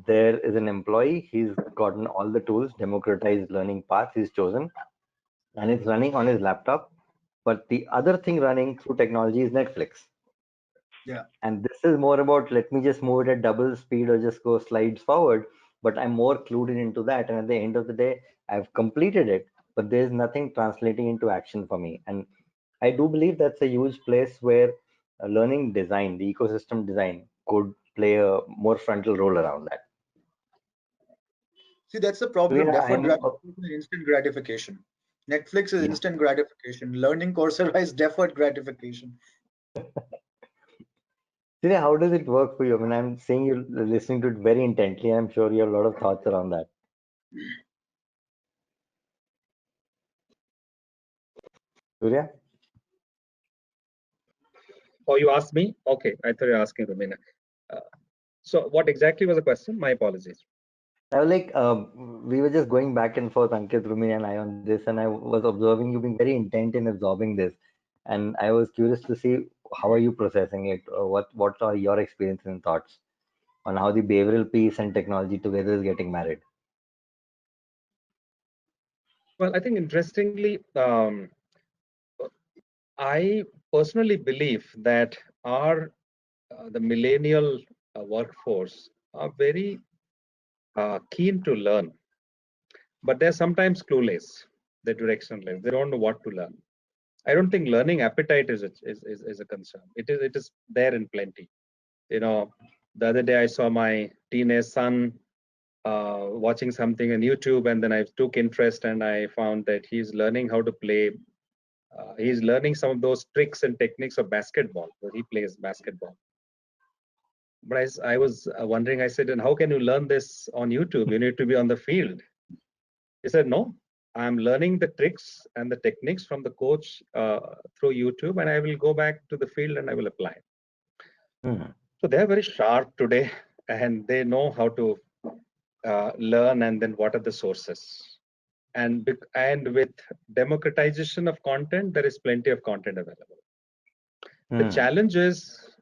there is an employee, he's gotten all the tools, democratized learning path he's chosen, and it's running on his laptop. But the other thing running through technology is Netflix. Yeah. And this is more about let me just move it at double speed or just go slides forward. But I'm more clued in into that. And at the end of the day, I've completed it, but there's nothing translating into action for me. And I do believe that's a huge place where learning design, the ecosystem design, could play a more frontal role around that. See, that's the So problem. yeah, Deferred gratification and instant gratification. Netflix is yeah. instant gratification. Learning Coursera is deferred gratification. Surya, how does it work for you? I mean, I'm seeing you listening to it very intently. I'm sure you have a lot of thoughts around that. Surya? Oh, you asked me? Okay, I thought you were asking Rumina. Uh, so what exactly was the question? My apologies. I was like, we were just going back and forth, Ankit, Rumi, and I on this, and I was observing you being very intent in absorbing this. And I was curious to see how are you processing it? Or what are your experiences and thoughts on how the behavioral piece and technology together is getting married? Well, I think interestingly, I personally believe that our the millennial workforce are very keen to learn, but they're sometimes clueless. They're directionless. They don't know what to learn. I don't think learning appetite is a concern. It is there in plenty. You know, the other day I saw my teenage son watching something on YouTube, and then I took interest, and I found that he's learning how to play. He's learning some of those tricks and techniques of basketball, where he plays basketball. But I was wondering, I said, and how can you learn this on YouTube? You need to be on the field. He said, no, I'm learning the tricks and the techniques from the coach through YouTube, and I will go back to the field and I will apply. Hmm. So they are very sharp today, and they know how to learn, and then what are the sources. And with democratization of content, there is plenty of content available. The Hmm. challenge is,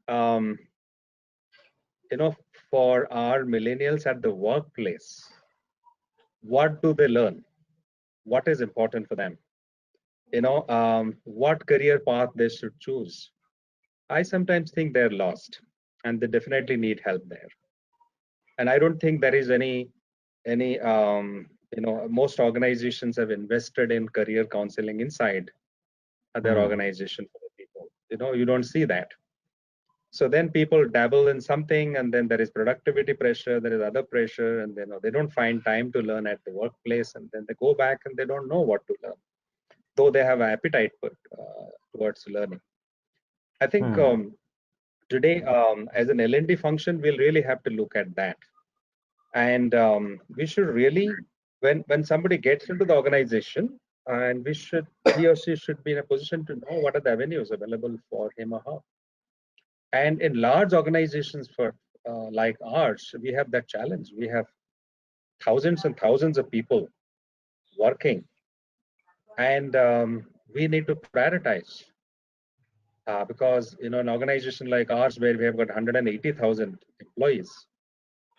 for our millennials at the workplace, what do they learn? What is important for them? what career path they should choose. I sometimes think they're lost, and they definitely need help there. And I don't think there is any most organizations have invested in career counseling inside their organization for the people. You don't see that. So then people dabble in something, and then there is productivity pressure, there is other pressure, and they don't find time to learn at the workplace, and then they go back and they don't know what to learn, though they have appetite towards learning. I think today, as an L&D function, we'll really have to look at that. And we should really, when somebody gets into the organization, and he or she should be in a position to know what are the avenues available for him or her. And in large organizations like ours, we have that challenge. We have thousands and thousands of people working, and we need to prioritize. Because an organization like ours, where we have got 180,000 employees,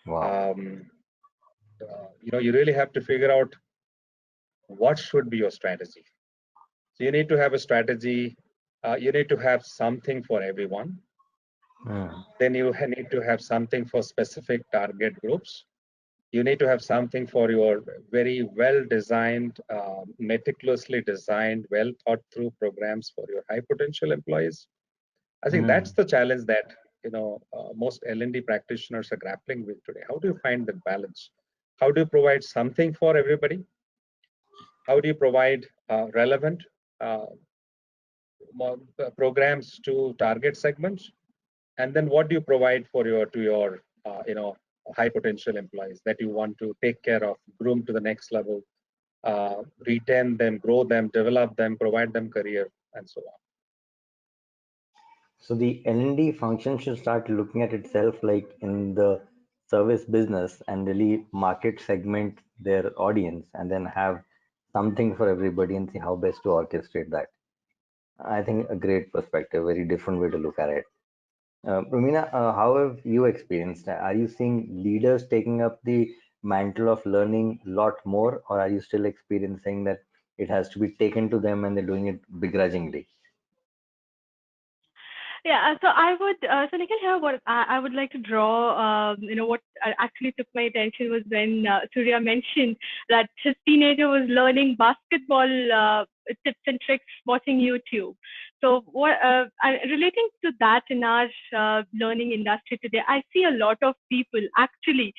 Wow. You really have to figure out what should be your strategy. So you need to have a strategy. You need to have something for everyone. Then you need to have something for specific target groups. You need to have something for your very well-designed, meticulously designed, well-thought-through programs for your high-potential employees. I think that's the challenge that most L&D practitioners are grappling with today. How do you find that balance? How do you provide something for everybody? How do you provide relevant programs to target segments? And then what do you provide for your high potential employees that you want to take care of, groom to the next level, retain them, grow them, develop them, provide them career, and so on. So the L&D function should start looking at itself like in the service business and really market segment their audience and then have something for everybody and see how best to orchestrate that. I think a great perspective, very different way to look at it. Rumina, how have you experienced that? Are you seeing leaders taking up the mantle of learning a lot more, or are you still experiencing that it has to be taken to them and they're doing it begrudgingly? Yeah, so Nikhil, here what I would like to draw, what actually took my attention was when Surya mentioned that his teenager was learning basketball tips and tricks watching YouTube. So relating to that in our learning industry today, I see a lot of people actually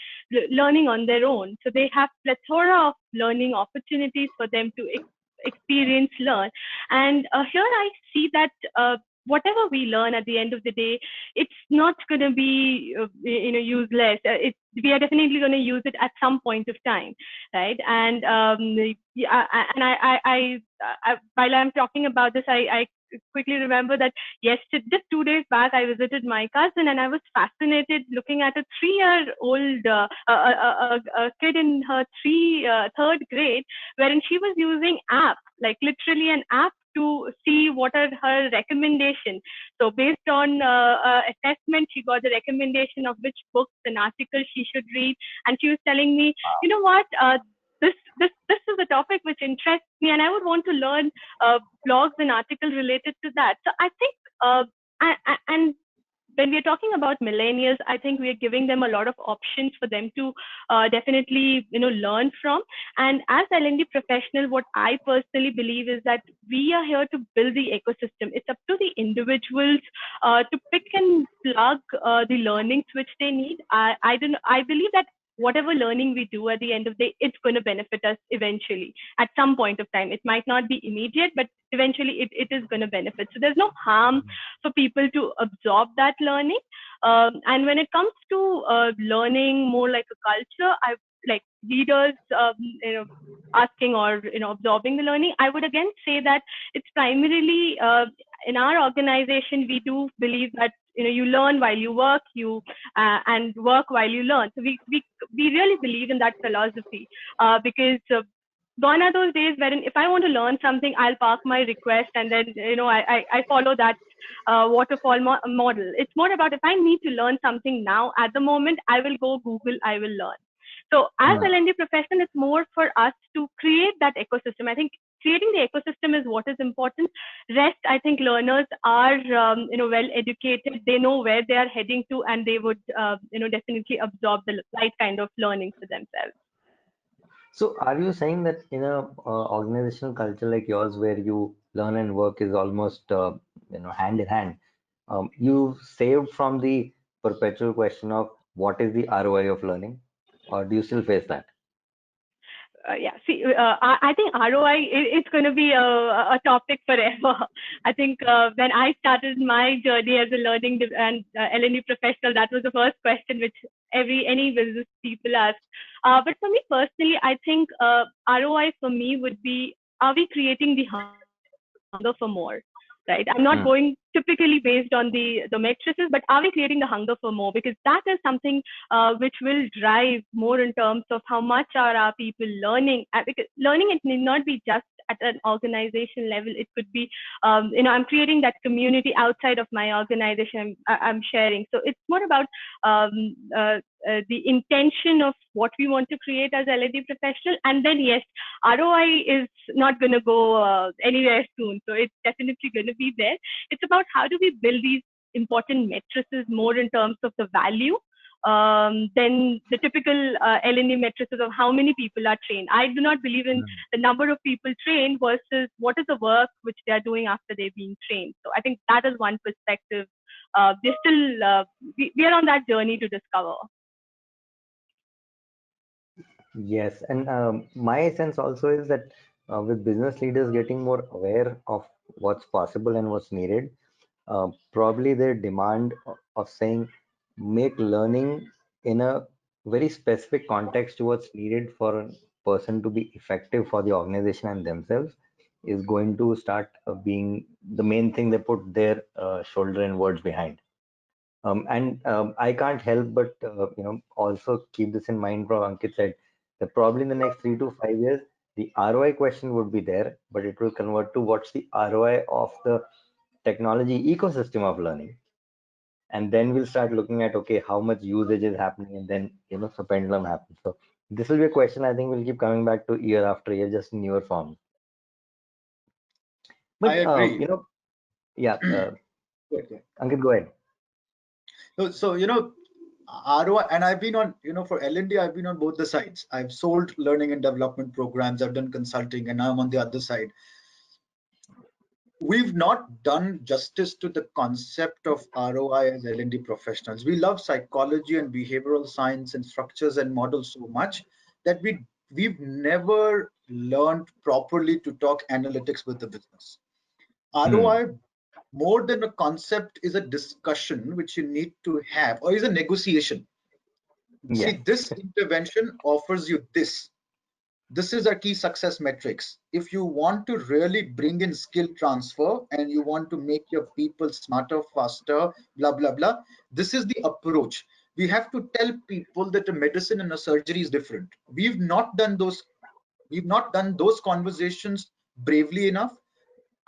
learning on their own. So they have plethora of learning opportunities for them to experience, learn. And here I see that whatever we learn at the end of the day, it's not going to be useless. We are definitely going to use it at some point of time, right? And while I'm talking about this, I quickly remember that yesterday, just 2 days back, I visited my cousin and I was fascinated looking at a 3-year-old a kid in her third grade, wherein she was using app, like literally an app, to see what are her recommendations. So based on assessment, she got the recommendation of which books and articles she should read. And she was telling me, you know what, this is a topic which interests me, and I would want to learn blogs and articles related to that. So I think, and when we're talking about millennials, I think we are giving them a lot of options for them to definitely learn from. And as L&D professional, what I personally believe is that we are here to build the ecosystem. It's up to the individuals to pick and plug the learnings which they need. I believe that whatever learning we do at the end of the day, it's going to benefit us eventually at some point of time. It might not be immediate, but eventually it is going to benefit. So there's no harm for people to absorb that learning. And when it comes to learning more like a culture, I like leaders, asking or absorbing the learning. I would again say that it's primarily in our organization, we do believe that you learn while you work, and work while you learn. So we really believe in that philosophy because gone are those days wherein if I want to learn something, I'll park my request and then I follow that waterfall model. It's more about if I need to learn something now at the moment, I will go Google, I will learn. So as L&D professional, it's more for us to create that ecosystem. I think creating the ecosystem is what is important. Rest, I think learners are well educated. They know where they are heading to, and they would definitely absorb the right kind of learning for themselves. So are you saying that in a organizational culture like yours, where you learn and work is almost hand in hand, you saved from the perpetual question of what is the ROI of learning, or do you still face that? Yeah, see, I think ROI, it's going to be a topic forever. I think when I started my journey as a learning and L&D professional, that was the first question which any business people ask. But for me personally, I think ROI for me would be, are we creating the hunger for more? Right? I'm not going Hmm. typically based on the matrices, but are we creating the hunger for more? Because that is something which will drive more in terms of how much are our people learning. Because learning, it need not be just at an organization level. It could be, I'm creating that community outside of my organization. I'm sharing. So it's more about um, uh, the intention of what we want to create as L&D professional. And then yes, ROI is not going to go anywhere soon. So it's definitely going to be there. It's about how do we build these important matrices more in terms of the value than the typical L&D matrices of how many people are trained. I do not believe in Hmm. the number of people trained versus what is the work which they are doing after they're being trained. So I think that is one perspective. They're still, we are on that journey to discover. Yes, and my sense also is that with business leaders getting more aware of what's possible and what's needed, probably their demand of saying make learning in a very specific context to what's needed for a person to be effective for the organization and themselves is going to start being the main thing they put their shoulder and words behind. And I can't help but also keep this in mind from Ankit said that probably in the next 3 to 5 years the ROI question would be there, but it will convert to what's the ROI of the technology ecosystem of learning, and then we'll start looking at okay how much usage is happening, and then so pendulum happens. So this will be a question I think we'll keep coming back to year after year, just in newer form. I But agree. yeah, Okay. Ankit, go ahead. So ROI, and I've been on, for L&D, I've been on both the sides. I've sold learning and development programs, I've done consulting, and now I'm on the other side. We've not done justice to the concept of ROI as L&D professionals. We love psychology and behavioral science and structures and models so much that we've never learned properly to talk analytics with the business. Hmm. ROI, more than a concept, is a discussion which you need to have, or is a negotiation. See, Yes. this intervention offers you this. This is our key success metrics. If you want to really bring in skill transfer and you want to make your people smarter, faster, blah, blah, blah, this is the approach. We have to tell people that a medicine and a surgery is different. We've not done those conversations bravely enough.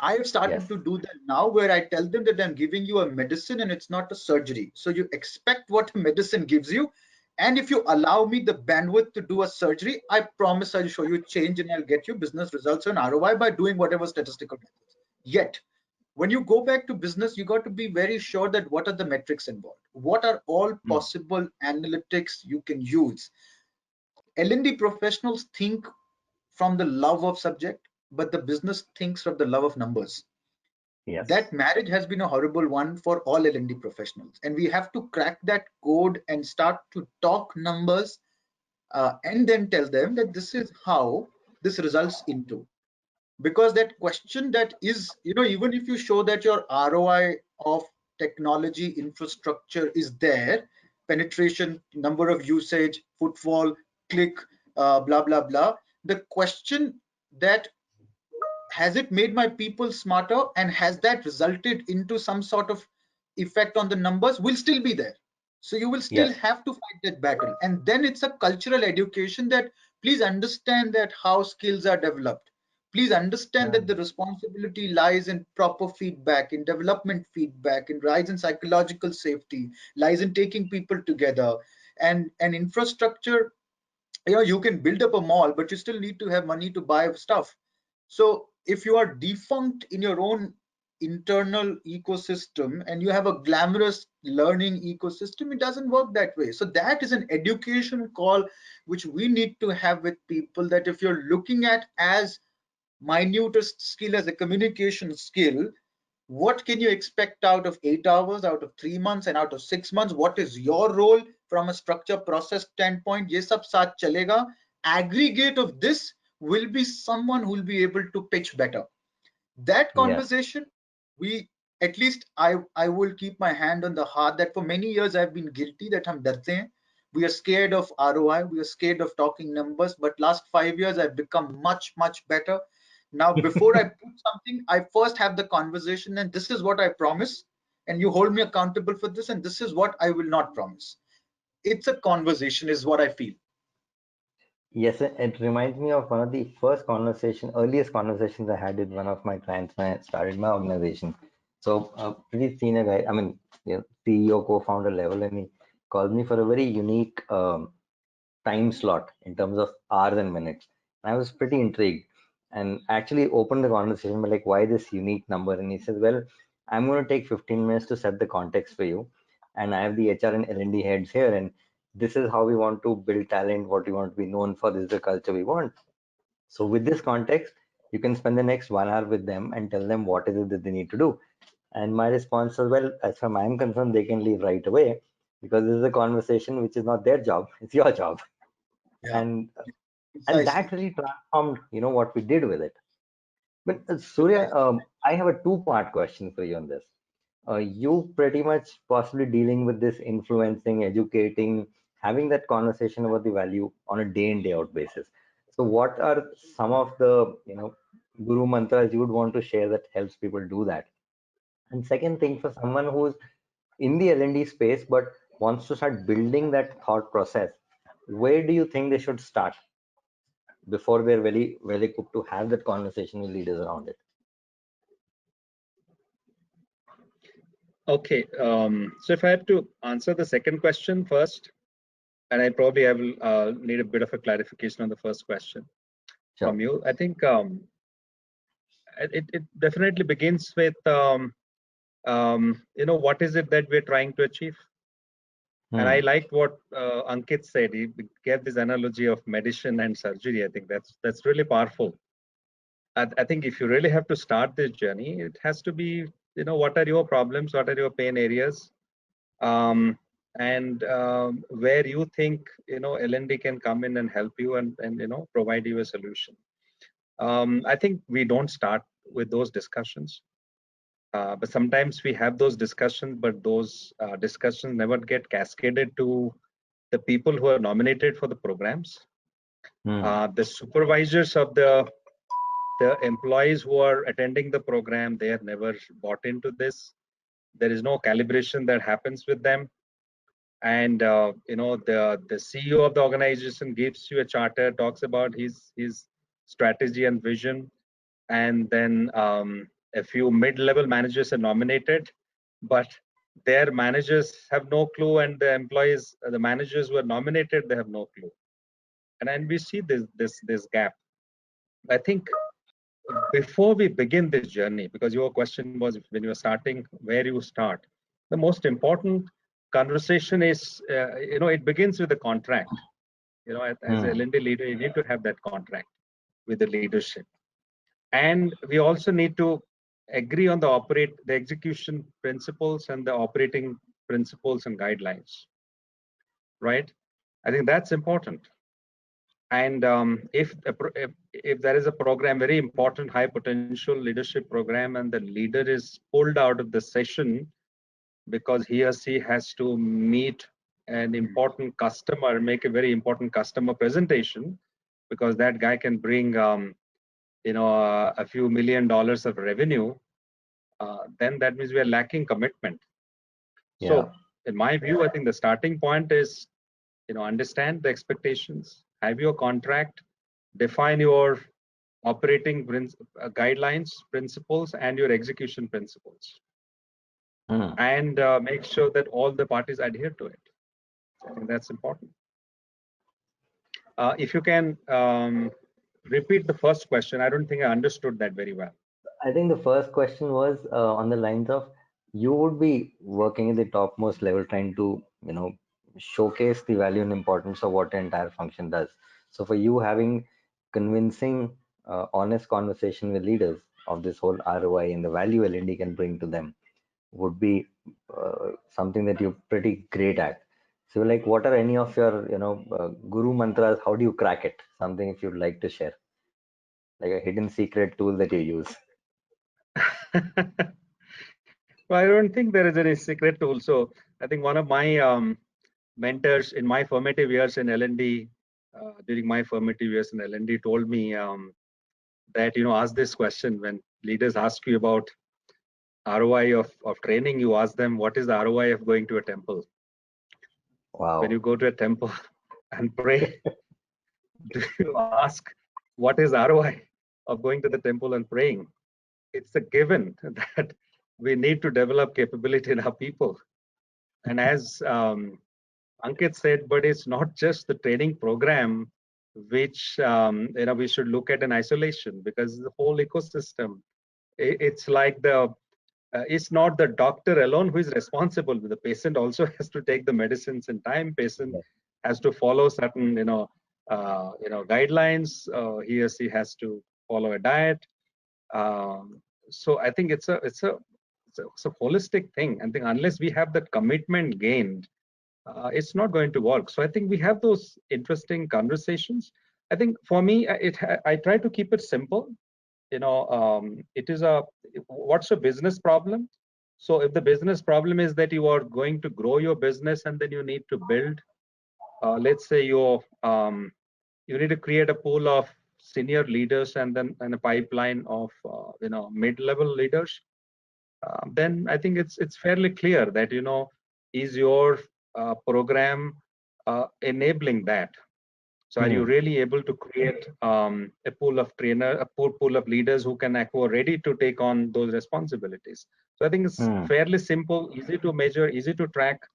I have started Yes. to do that now, where I tell them that I'm giving you a medicine and it's not a surgery. So you expect what medicine gives you. And if you allow me the bandwidth to do a surgery, I promise I'll show you change and I'll get you business results and ROI by doing whatever statistical methods. Yet, when you go back to business, you got to be very sure that what are the metrics involved? What are all Hmm. possible analytics you can use? L&D professionals think from the love of subject, but the business thinks from the love of numbers. Yes. That marriage has been a horrible one for all L&D professionals, and we have to crack that code and start to talk numbers, and then tell them that this is how this results into. Because that question, that is, even if you show that your ROI of technology infrastructure is there, penetration, number of usage, footfall, click, blah blah blah, the question that has it made my people smarter and has that resulted into some sort of effect on the numbers will still be there. So you will still Yes. have to fight that battle, and then it's a cultural education that please understand that how skills are developed. Please understand that the Hmm. responsibility lies in proper feedback, in development feedback, in rise in psychological safety, lies in taking people together. And infrastructure, you can build up a mall, but you still need to have money to buy stuff. So if you are defunct in your own internal ecosystem and you have a glamorous learning ecosystem, it doesn't work that way. So that is an education call which we need to have with people, that if you're looking at as minutest skill as a communication skill, what can you expect out of 8 hours, out of 3 months, and out of 6 months? What is your role from a structure process standpoint? Ye sab saath chalega. Aggregate of this will be someone who will be able to pitch better. That Yeah. conversation, we, at least I will keep my hand on the heart that for many years I've been guilty that hum darte hain. We are scared of ROI, we are scared of talking numbers, but last 5 years I've become much better. Now before I put something, I first have the conversation, and this is what I promise, and you hold me accountable for this, and this is what I will not promise. It's a conversation is what I feel. Yes, it reminds me of one of the earliest conversations I had with one of my clients when I started my organization. So, pretty senior guy, I mean, CEO, co-founder level, and he called me for a very unique time slot in terms of hours and minutes. And I was pretty intrigued and actually opened the conversation by like, why this unique number? And he says, well, I'm going to take 15 minutes to set the context for you. And I have the HR and L&D heads here. And this is how we want to build talent, what we want to be known for. This is the culture we want. So with this context, you can spend the next 1 hour with them and tell them what is it that they need to do. And my response was, well, as far as I'm concerned, they can leave right away because this is a conversation which is not their job, it's your job. Yeah, And precisely. that really transformed what we did with it. But Surya, I have a two-part question for you on this. You pretty much possibly dealing with this influencing, educating, having that conversation about the value on a day in day out basis. So what are some of the guru mantras you would want to share that helps people do that? And second thing, for someone who's in the L&D space but wants to start building that thought process, where do you think they should start before they're very well equipped to have that conversation with leaders around it? Okay, so if I had to answer the second question first, and I probably have need a bit of a clarification on the first question Sure. from you. I think it definitely begins with what is it that we're trying to achieve. And I liked what Ankit said. He gave this analogy of medicine and surgery. I think that's really powerful. I think if you really have to start this journey, it has to be, what are your problems, what are your pain areas, and where you think L&D can come in and help you and provide you a solution. I think we don't start with those discussions, but sometimes we have those discussions, but those discussions never get cascaded to the people who are nominated for the programs, the supervisors of the employees who are attending the program. They are never bought into this. There is no calibration that happens with them. And the CEO of the organization gives you a charter, talks about his strategy and vision, and then a few mid-level managers are nominated, but their managers have no clue, and the employees, the managers who are nominated, they have no clue. And then we see this gap. I think before we begin this journey, because your question was when you are starting, where you start, the most important conversation is, it begins with the contract. As a L&D leader, you need to have that contract with the leadership. And we also need to agree on the execution principles and the operating principles and guidelines, right? I think that's important. And if there is a program, very important high potential leadership program, and the leader is pulled out of the session because he or she has to meet an important customer, make a very important customer presentation, because that guy can bring a few $1 million of revenue, then that means we are lacking commitment. Yeah. So in my view, I think the starting point is, understand the expectations, have your contract, define your operating guidelines, principles, and your execution principles, and make sure that all the parties adhere to it. I think that's important. If you can repeat the first question? I don't think I understood that very well. I think the first question was on the lines of you would be working at the topmost level trying to, showcase the value and importance of what the entire function does. So for you having convincing, honest conversation with leaders of this whole ROI and the value L&D can bring to them would be something that you're pretty great at. So like, what are any of your, guru mantras? How do you crack it? Something if you'd like to share, like a hidden secret tool that you use. Well, I don't think there is any secret tool. So I think one of my mentors in my formative years in L&D, during my formative years in L&D, told me that, ask this question when leaders ask you about ROI of training, you ask them, what is the ROI of going to a temple? When Wow. you go to a temple and pray, do you ask, what is ROI of going to the temple and praying? It's a given that we need to develop capability in our people. And as Ankit said, but it's not just the training program which we should look at in isolation, because the whole ecosystem. It's like it's not the doctor alone who is responsible. The patient also has to take the medicines in time. Patient Yes. has to follow certain guidelines. He or she has to follow a diet. So I think it's a holistic thing. I think unless we have that commitment gained, it's not going to work. So I think we have those interesting conversations. I think for me, I try to keep it simple. It is what's a business problem? So if the business problem is that you are going to grow your business and then you need to build, let's say you need to create a pool of senior leaders and then a pipeline of mid-level leaders. Then I think it's fairly clear that is your program enabling that. So are you really able to create a pool of pool of leaders who are ready to take on those responsibilities? So I think it's fairly simple, easy to measure, easy to track.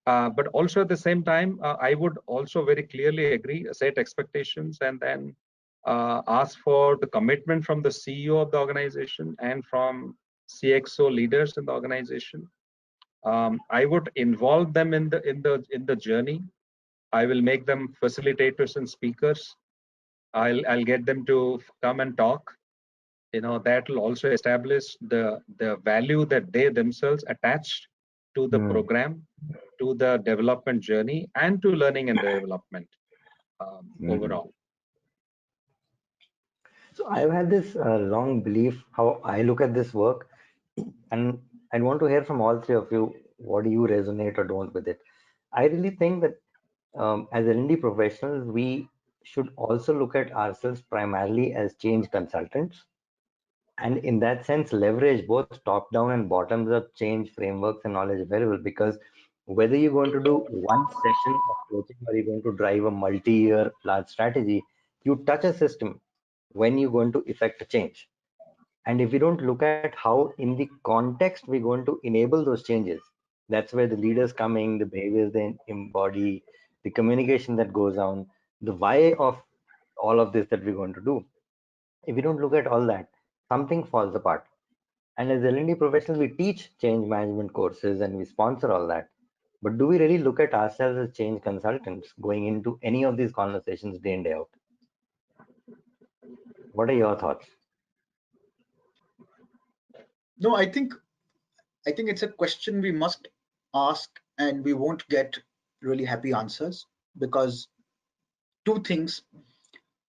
But also at the same time, I would also very clearly agree, set expectations, and then ask for the commitment from the CEO of the organization and from CXO leaders in the organization. I would involve them in the journey. I will make them facilitators and speakers. I'll get them to come and talk. That will also establish the value that they themselves attach to the program, to the development journey, and to learning and development overall. So I've had this long belief how I look at this work, and I want to hear from all three of you. What do you resonate or don't with it? I really think that as L&D professionals, we should also look at ourselves primarily as change consultants, and in that sense, leverage both top-down and bottoms-up change frameworks and knowledge very well. Because whether you're going to do one session of coaching or you're going to drive a multi-year large strategy, you touch a system when you're going to effect a change. And if we don't look at how in the context we're going to enable those changes, that's where the leaders coming, the behaviors they embody, the communication that goes on, the why of all of this that we're going to do. If we don't look at all that, something falls apart. And as L&D professionals, we teach change management courses and we sponsor all that. But do we really look at ourselves as change consultants going into any of these conversations day in, day out? What are your thoughts? No, I think it's a question we must ask, and we won't get really happy answers, because two things.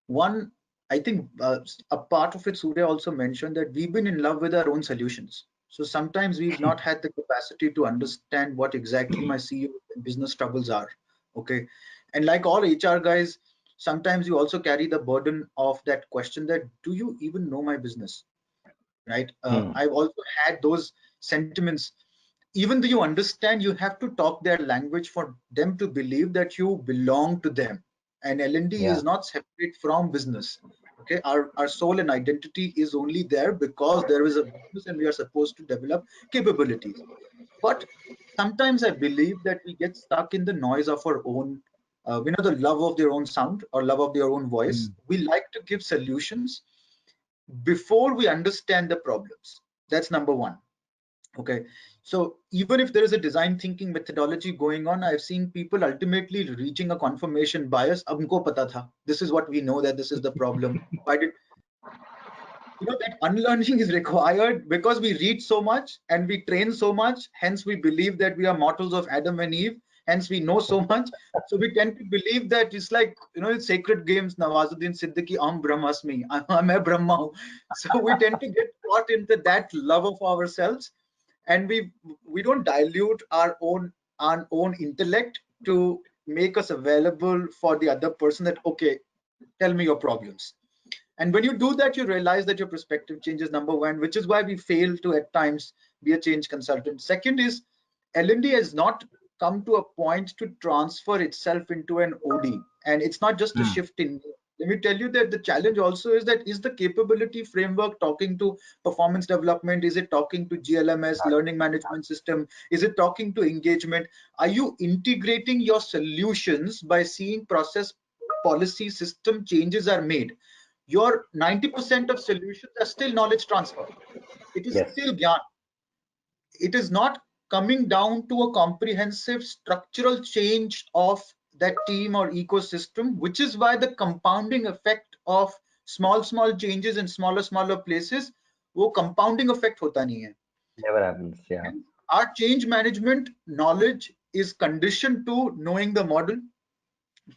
One, I think a part of it, Surya also mentioned that we've been in love with our own solutions. So sometimes we've not had the capacity to understand what exactly my CEO and business troubles are. Okay. And like all HR guys, sometimes you also carry the burden of that question that, do you even know my business? Right. I've also had those sentiments. Even though you understand, you have to talk their language for them to believe that you belong to them. And L&D is not separate from business. Okay, our soul and identity is only there because there is a business and we are supposed to develop capabilities. But sometimes I believe that we get stuck in the noise of our own we know the love of their own sound or love of their own voice. Mm. We like to give solutions before we understand the problems. That's number one. Okay, so even if there is a design thinking methodology going on, I've seen people ultimately reaching a confirmation bias. Ab humko pata tha. This is what we know, that this is the problem. Why did that unlearning is required because we read so much and we train so much. Hence, we believe that we are mortals of Adam and Eve. Hence, we know so much. So we tend to believe that it's like, in sacred games, Nawazuddin Siddiqui, Am Brahmasmi, I'm a Brahma. So we tend to get caught into that love of ourselves, and we don't dilute our own intellect to make us available for the other person. That okay, tell me your problems. And when you do that, you realize that your perspective changes, number one, which is why we fail to at times be a change consultant. Second is L&D has not come to a point to transfer itself into an OD. And it's not just a Mm. shift in. Let me tell you that the challenge also is that is the capability framework talking to performance development? Is it talking to GLMS, learning management system? Is it talking to engagement? Are you integrating your solutions by seeing process policy system changes are made? Your 90% of solutions are still knowledge transfer. It is Yes. still gyan. It is not coming down to a comprehensive structural change of that team or ecosystem, which is why the compounding effect of small changes in smaller places, वो compounding effect होता नहीं है. Never happens. Yeah. And our change management knowledge is conditioned to knowing the model,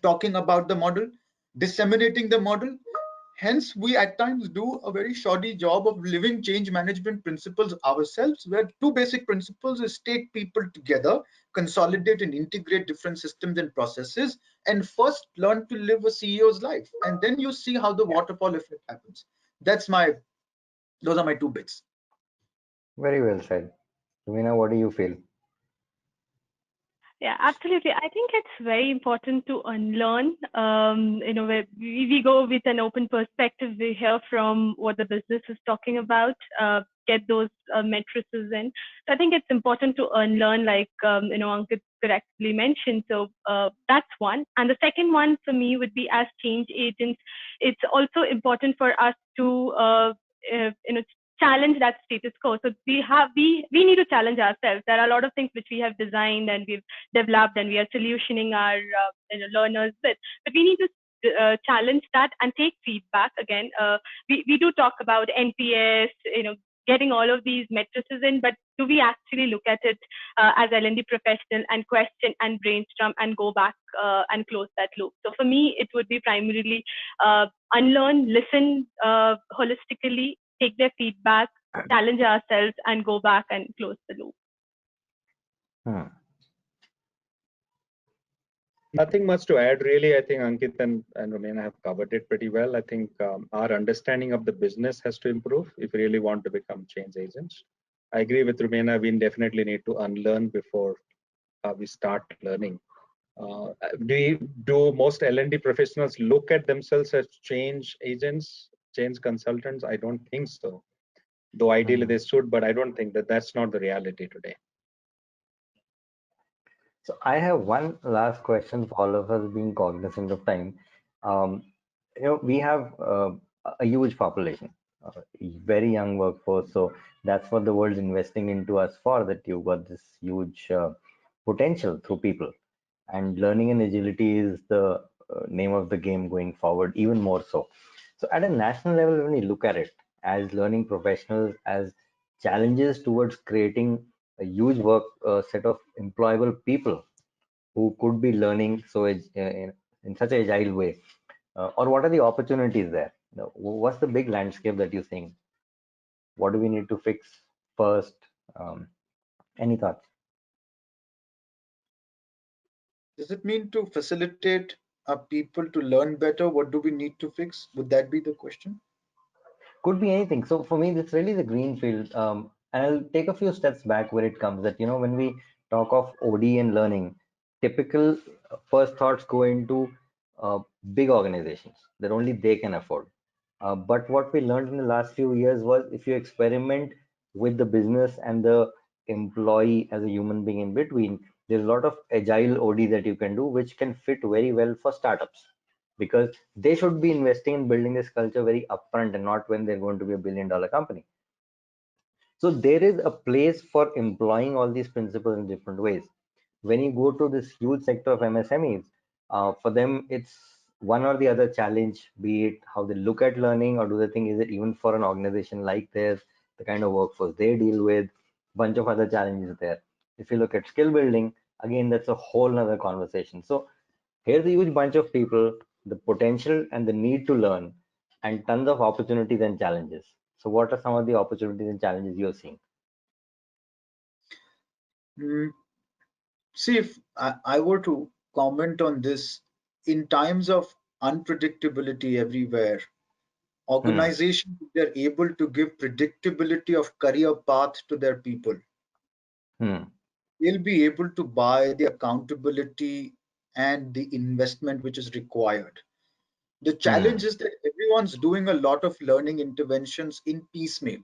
talking about the model, disseminating the model. Hence, we at times do a very shoddy job of living change management principles ourselves, where two basic principles is take people together, consolidate and integrate different systems and processes, and first learn to live a CEO's life. And then you see how the waterfall effect happens. Those are my two bits. Very well said. Lumina, what do you feel? Yeah, absolutely. I think it's very important to unlearn. Where we go with an open perspective, we hear from what the business is talking about, get those matrices in. So I think it's important to unlearn, like Ankit correctly mentioned. So that's one. And the second one for me would be, as change agents, it's also important for us to challenge that status quo. So we need to challenge ourselves. There are a lot of things which we have designed and we've developed and we are solutioning our learners with, but we need to challenge that and take feedback. Again, we do talk about NPS, getting all of these matrices in, but do we actually look at it as L&D professional and question and brainstorm and go back and close that loop? So for me, it would be primarily unlearn, listen holistically, take their feedback, challenge ourselves, and go back and close the loop. Nothing much to add, really. I think Ankit and Romina have covered it pretty well. I think our understanding of the business has to improve if we really want to become change agents. I agree with Romina. We definitely need to unlearn before we start learning. Do most L&D professionals look at themselves as change agents, change consultants? I don't think so. Though ideally they should, but I don't think that's not the reality today. So I have one last question for all of us, being cognizant of time. We have a huge population, very young workforce. So that's what the world's investing into us for, that you've got this huge potential through people. And learning and agility is the name of the game going forward, even more so. So at a national level, when you look at it as learning professionals, as challenges towards creating a huge work set of employable people who could be learning in such an agile way, or what are the opportunities there? What's the big landscape that you think? What do we need to fix first? Any thoughts? Does it mean to facilitate people to learn better? What do we need to fix? Would that be the question? Could be anything. So for me, this really is a green field. And I'll take a few steps back where it comes that, when we talk of OD and learning, typical first thoughts go into big organizations that only they can afford. But what we learned in the last few years was, if you experiment with the business and the employee as a human being in between, there's a lot of agile OD that you can do, which can fit very well for startups, because they should be investing in building this culture very upfront and not when they're going to be a $1 billion company. So there is a place for employing all these principles in different ways. When you go to this huge sector of MSMEs, for them it's one or the other challenge, be it how they look at learning, or do they think is it even for an organization like theirs, the kind of workforce they deal with, bunch of other challenges there. If you look at skill building, again, that's a whole nother conversation. So here's a huge bunch of people, the potential and the need to learn, and tons of opportunities and challenges. So, what are some of the opportunities and challenges you're seeing? See, if I were to comment on this, in times of unpredictability everywhere, Hmm. organizations, if they're able to give predictability of career path to their people, Hmm. they'll be able to buy the accountability and the investment which is required. The challenge Hmm. is that everyone's doing a lot of learning interventions in piecemeal,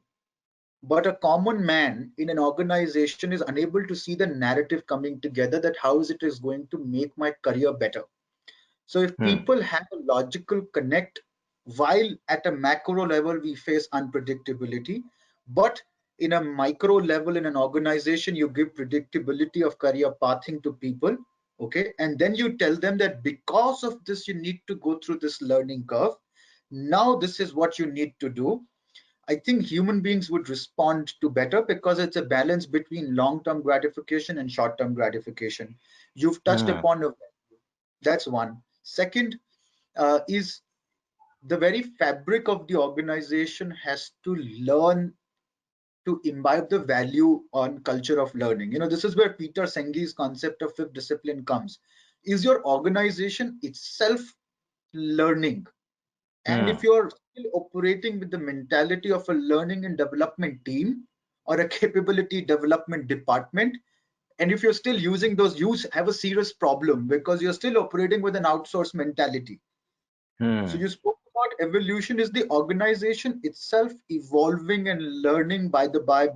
but a common man in an organization is unable to see the narrative coming together, that how is it is going to make my career better. So if Hmm. people have a logical connect, while at a macro level we face unpredictability, but in a micro level in an organization you give predictability of career pathing to people, okay, and then you tell them that because of this you need to go through this learning curve. Now this is what you need to do. I think human beings would respond to better, because it's a balance between long-term gratification and short-term gratification. You've touched Hmm. upon a, that's one. Second, is the very fabric of the organization has to learn to imbibe the value on culture of learning. This is where Peter Sengi's concept of fifth discipline comes. Is your organization itself learning? And if Hmm. you're still operating with the mentality of a learning and development team or a capability development department, and if you're still using those, you have a serious problem, because you're still operating with an outsourced mentality. So Hmm. you spoke about evolution. Is the organization itself evolving and learning by the by?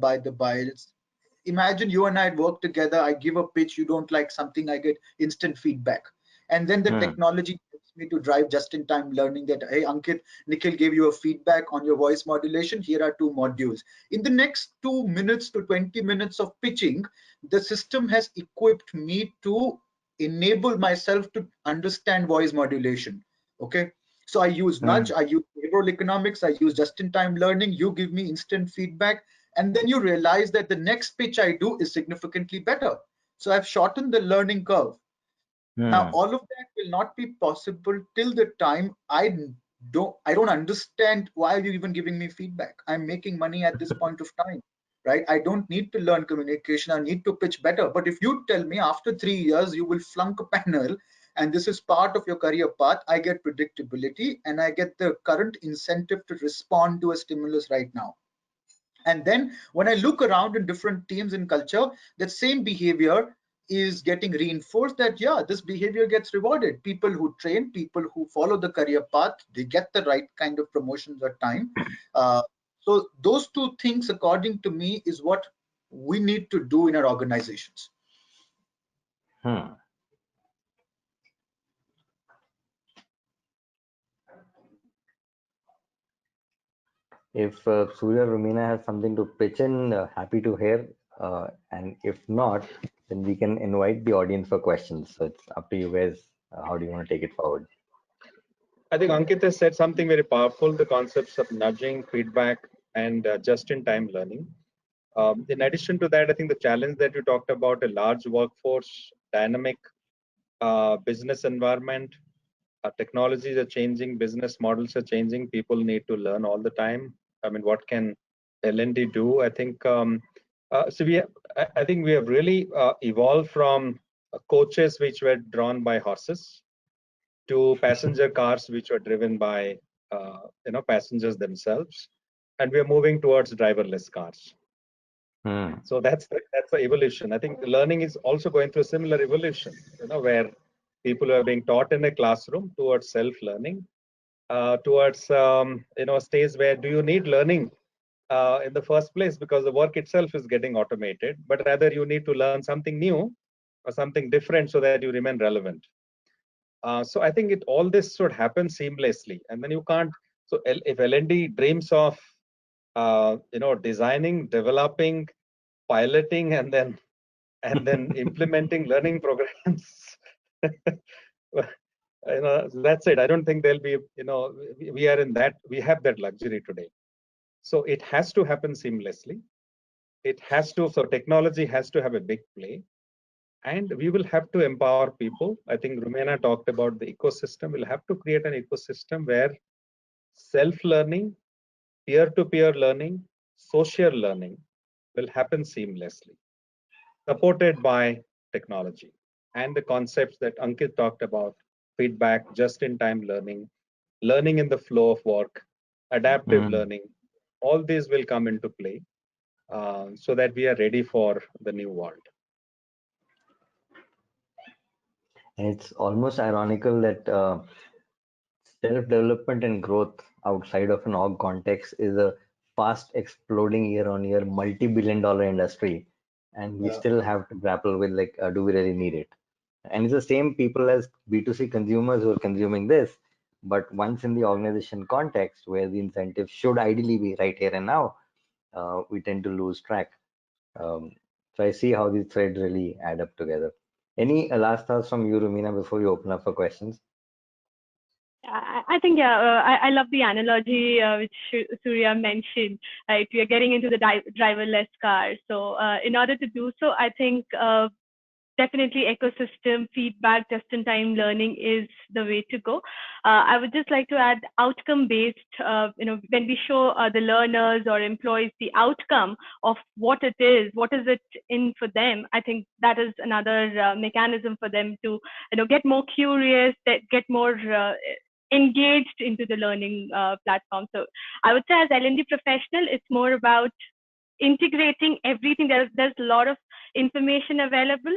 Imagine you and I work together. I give a pitch, you don't like something, I get instant feedback. And then the Hmm. technology helps me to drive just-in-time learning, that, hey, Ankit, Nikhil gave you a feedback on your voice modulation. Here are 2 modules. In the next 2 minutes to 20 minutes of pitching, the system has equipped me to enable myself to understand voice modulation. Okay. So I use Hmm. nudge, I use behavioral economics, I use just-in-time learning. You give me instant feedback, and then you realize that the next pitch I do is significantly better. So I've shortened the learning curve. Now, Hmm. all of that will not be possible till the time I don't understand why are you even giving me feedback. I'm making money at this point of time, right? I don't need to learn communication. I need to pitch better. But if you tell me after 3 years you will flunk a panel and this is part of your career path, I get predictability and I get the current incentive to respond to a stimulus right now. And then when I look around in different teams and culture, that same behavior is getting reinforced, that yeah, this behavior gets rewarded. People who train, people who follow the career path, they get the right kind of promotions at time. So those two things, according to me, is what we need to do in our organizations. Hmm. If Surya Romina has something to pitch in, happy to hear. And if not, then we can invite the audience for questions. So it's up to you guys. How do you want to take it forward? I think Ankit has said something very powerful, the concepts of nudging, feedback, and just-in-time learning. In addition to that, I think the challenge that you talked about, a large workforce, dynamic business environment, technologies are changing, business models are changing, people need to learn all the time. I mean, what can L&D do? I think I think we have really evolved from coaches which were drawn by horses to passenger cars which were driven by passengers themselves, and we are moving towards driverless cars. Hmm. So that's the evolution. I think learning is also going through a similar evolution, where people are being taught in a classroom towards self-learning, towards a stage where do you need learning in the first place, because the work itself is getting automated, but rather you need to learn something new or something different so that you remain relevant. So I think all this should happen seamlessly, and then you can't. So if L&D dreams of designing, developing, piloting, and then implementing learning programs, that's it. I don't think there'll be, we are in that, we have that luxury today. So it has to happen seamlessly. So technology has to have a big play, and we will have to empower people. I think Rumena talked about the ecosystem. We'll have to create an ecosystem where self-learning, peer-to-peer learning, social learning will happen seamlessly, supported by technology. And the concepts that Ankit talked about, feedback, just-in-time learning, learning in the flow of work, adaptive learning, all these will come into play so that we are ready for the new world. It's almost ironical that self-development and growth outside of an org context is a fast exploding year-on-year multi-billion-dollar industry, and we still have to grapple with like, do we really need it? And it's the same people as B2C consumers who are consuming this, but once in the organization context where the incentive should ideally be right here and now, we tend to lose track. So I see how these threads really add up together. Any last thoughts from you, Rumina, before we open up for questions? I think, I love the analogy which Surya mentioned, right? We are getting into the driverless car. So in order to do so, I think definitely ecosystem feedback, just-in-time learning is the way to go. I would just like to add outcome-based, when we show the learners or employees the outcome of what is it in for them, I think that is another mechanism for them to, get more curious, get more engaged into the learning platform. So I would say as L&D professional, it's more about integrating everything. There's a lot of information available,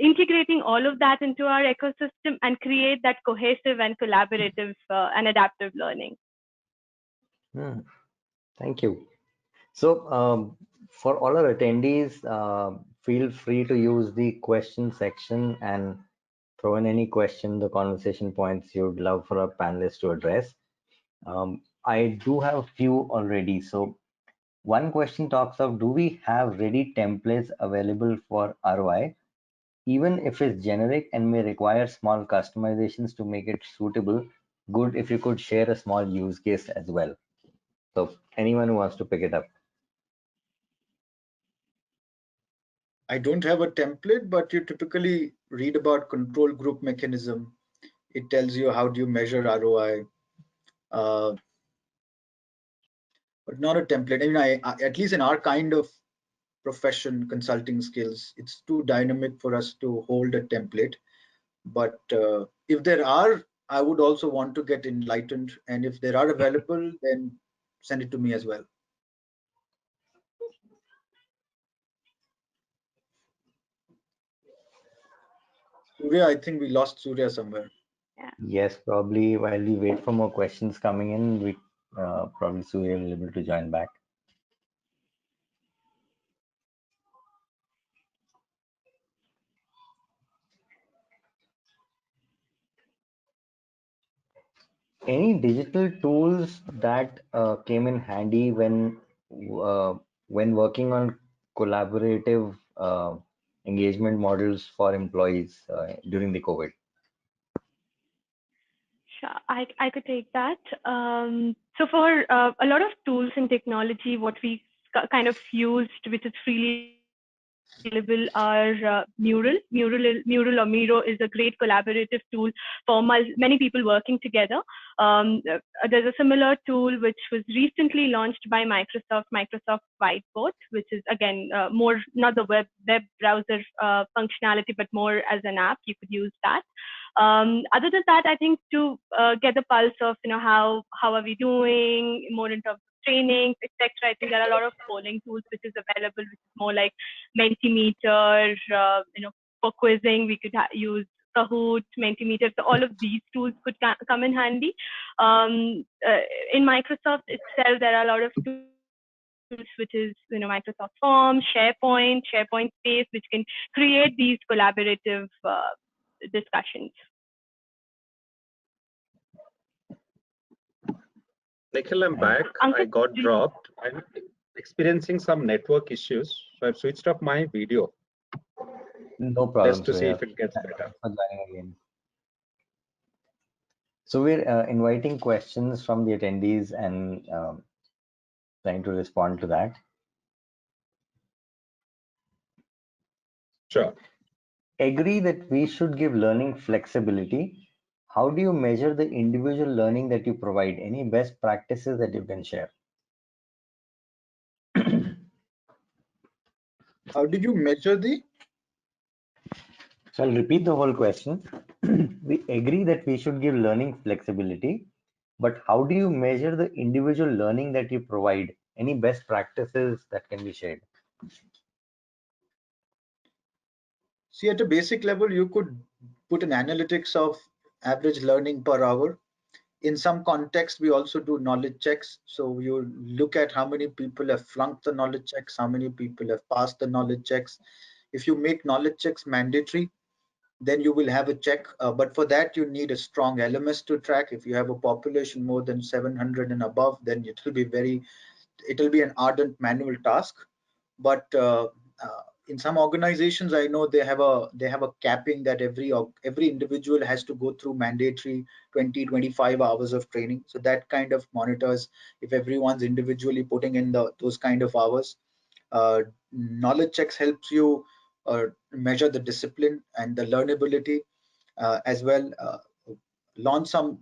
integrating all of that into our ecosystem and create that cohesive and collaborative and adaptive learning. Thank you. So for all our attendees, feel free to use the question section and throw in any question, the conversation points you'd love for our panelists to address. I do have a few already. So one question talks of, do we have ready templates available for ROI, even if it's generic and may require small customizations to make it suitable? Good if you could share a small use case as well. So anyone who wants to pick it up. I don't have a template, but you typically read about control group mechanism. It tells you how do you measure ROI, but not a template. I mean, I at least in our kind of profession, consulting skills, it's too dynamic for us to hold a template. But if there are, I would also want to get enlightened. And if there are available, then send it to me as well. Surya, I think we lost Surya somewhere. Yeah. Yes, probably while we wait for more questions coming in, we probably Surya will be able to join back. Any digital tools that came in handy when working on collaborative engagement models for employees during the COVID? Sure, I could take that. So for a lot of tools and technology, what we kind of used, which is freely available, are Mural or Miro is a great collaborative tool for many people working together. There's a similar tool which was recently launched by Microsoft Whiteboard, which is again more not the web browser functionality, but more as an app. You could use that. Other than that, I think to get the pulse of how are we doing, more in terms of trainings, etc. I think there are a lot of polling tools which is available, which is more like Mentimeter. For quizzing, we could use Kahoot, Mentimeter. So all of these tools could come in handy. In Microsoft itself, there are a lot of which is Microsoft Forms, SharePoint Space, which can create these collaborative discussions. Nikhil, I'm back. I Ankit, got dropped. I'm experiencing some network issues, so I've switched off my video No problem, just to see Surya. if it gets better. Thanks for joining again. So we're inviting questions from the attendees and trying to respond to that. Sure. Agree that we should give learning flexibility. How do you measure the individual learning that you provide? Any best practices that you can share? How do you measure the? So I'll repeat the whole question. We agree that we should give learning flexibility, but how do you measure the individual learning that you provide? Any best practices that can be shared? See, at a basic level, you could put an analytics of average learning per hour. In some context, we also do knowledge checks. So you look at how many people have flunked the knowledge checks, how many people have passed the knowledge checks. If you make knowledge checks mandatory, then you will have a check. But for that, you need a strong LMS to track. If you have a population more than 700 and above, then it'll be an ardent manual task. But in some organizations, I know they have a capping that every individual has to go through mandatory 20-25 hours of training. So that kind of monitors if everyone's individually putting in those kind of hours. Knowledge checks helps you measure the discipline and the learnability as well. Launch some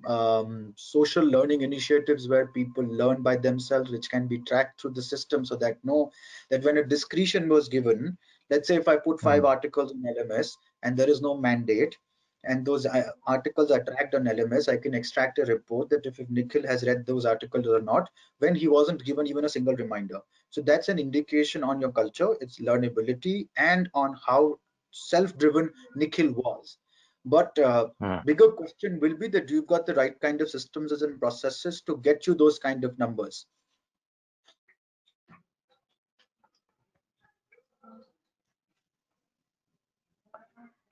social learning initiatives where people learn by themselves, which can be tracked through the system, so that when a discretion was given, let's say if I put 5 articles on LMS and there is no mandate, and those articles are tracked on LMS, I can extract a report that if Nikhil has read those articles or not, when he wasn't given even a single reminder. So that's an indication on your culture, its learnability, and on how self-driven Nikhil was. But bigger question will be that you've got the right kind of systems and processes to get you those kind of numbers.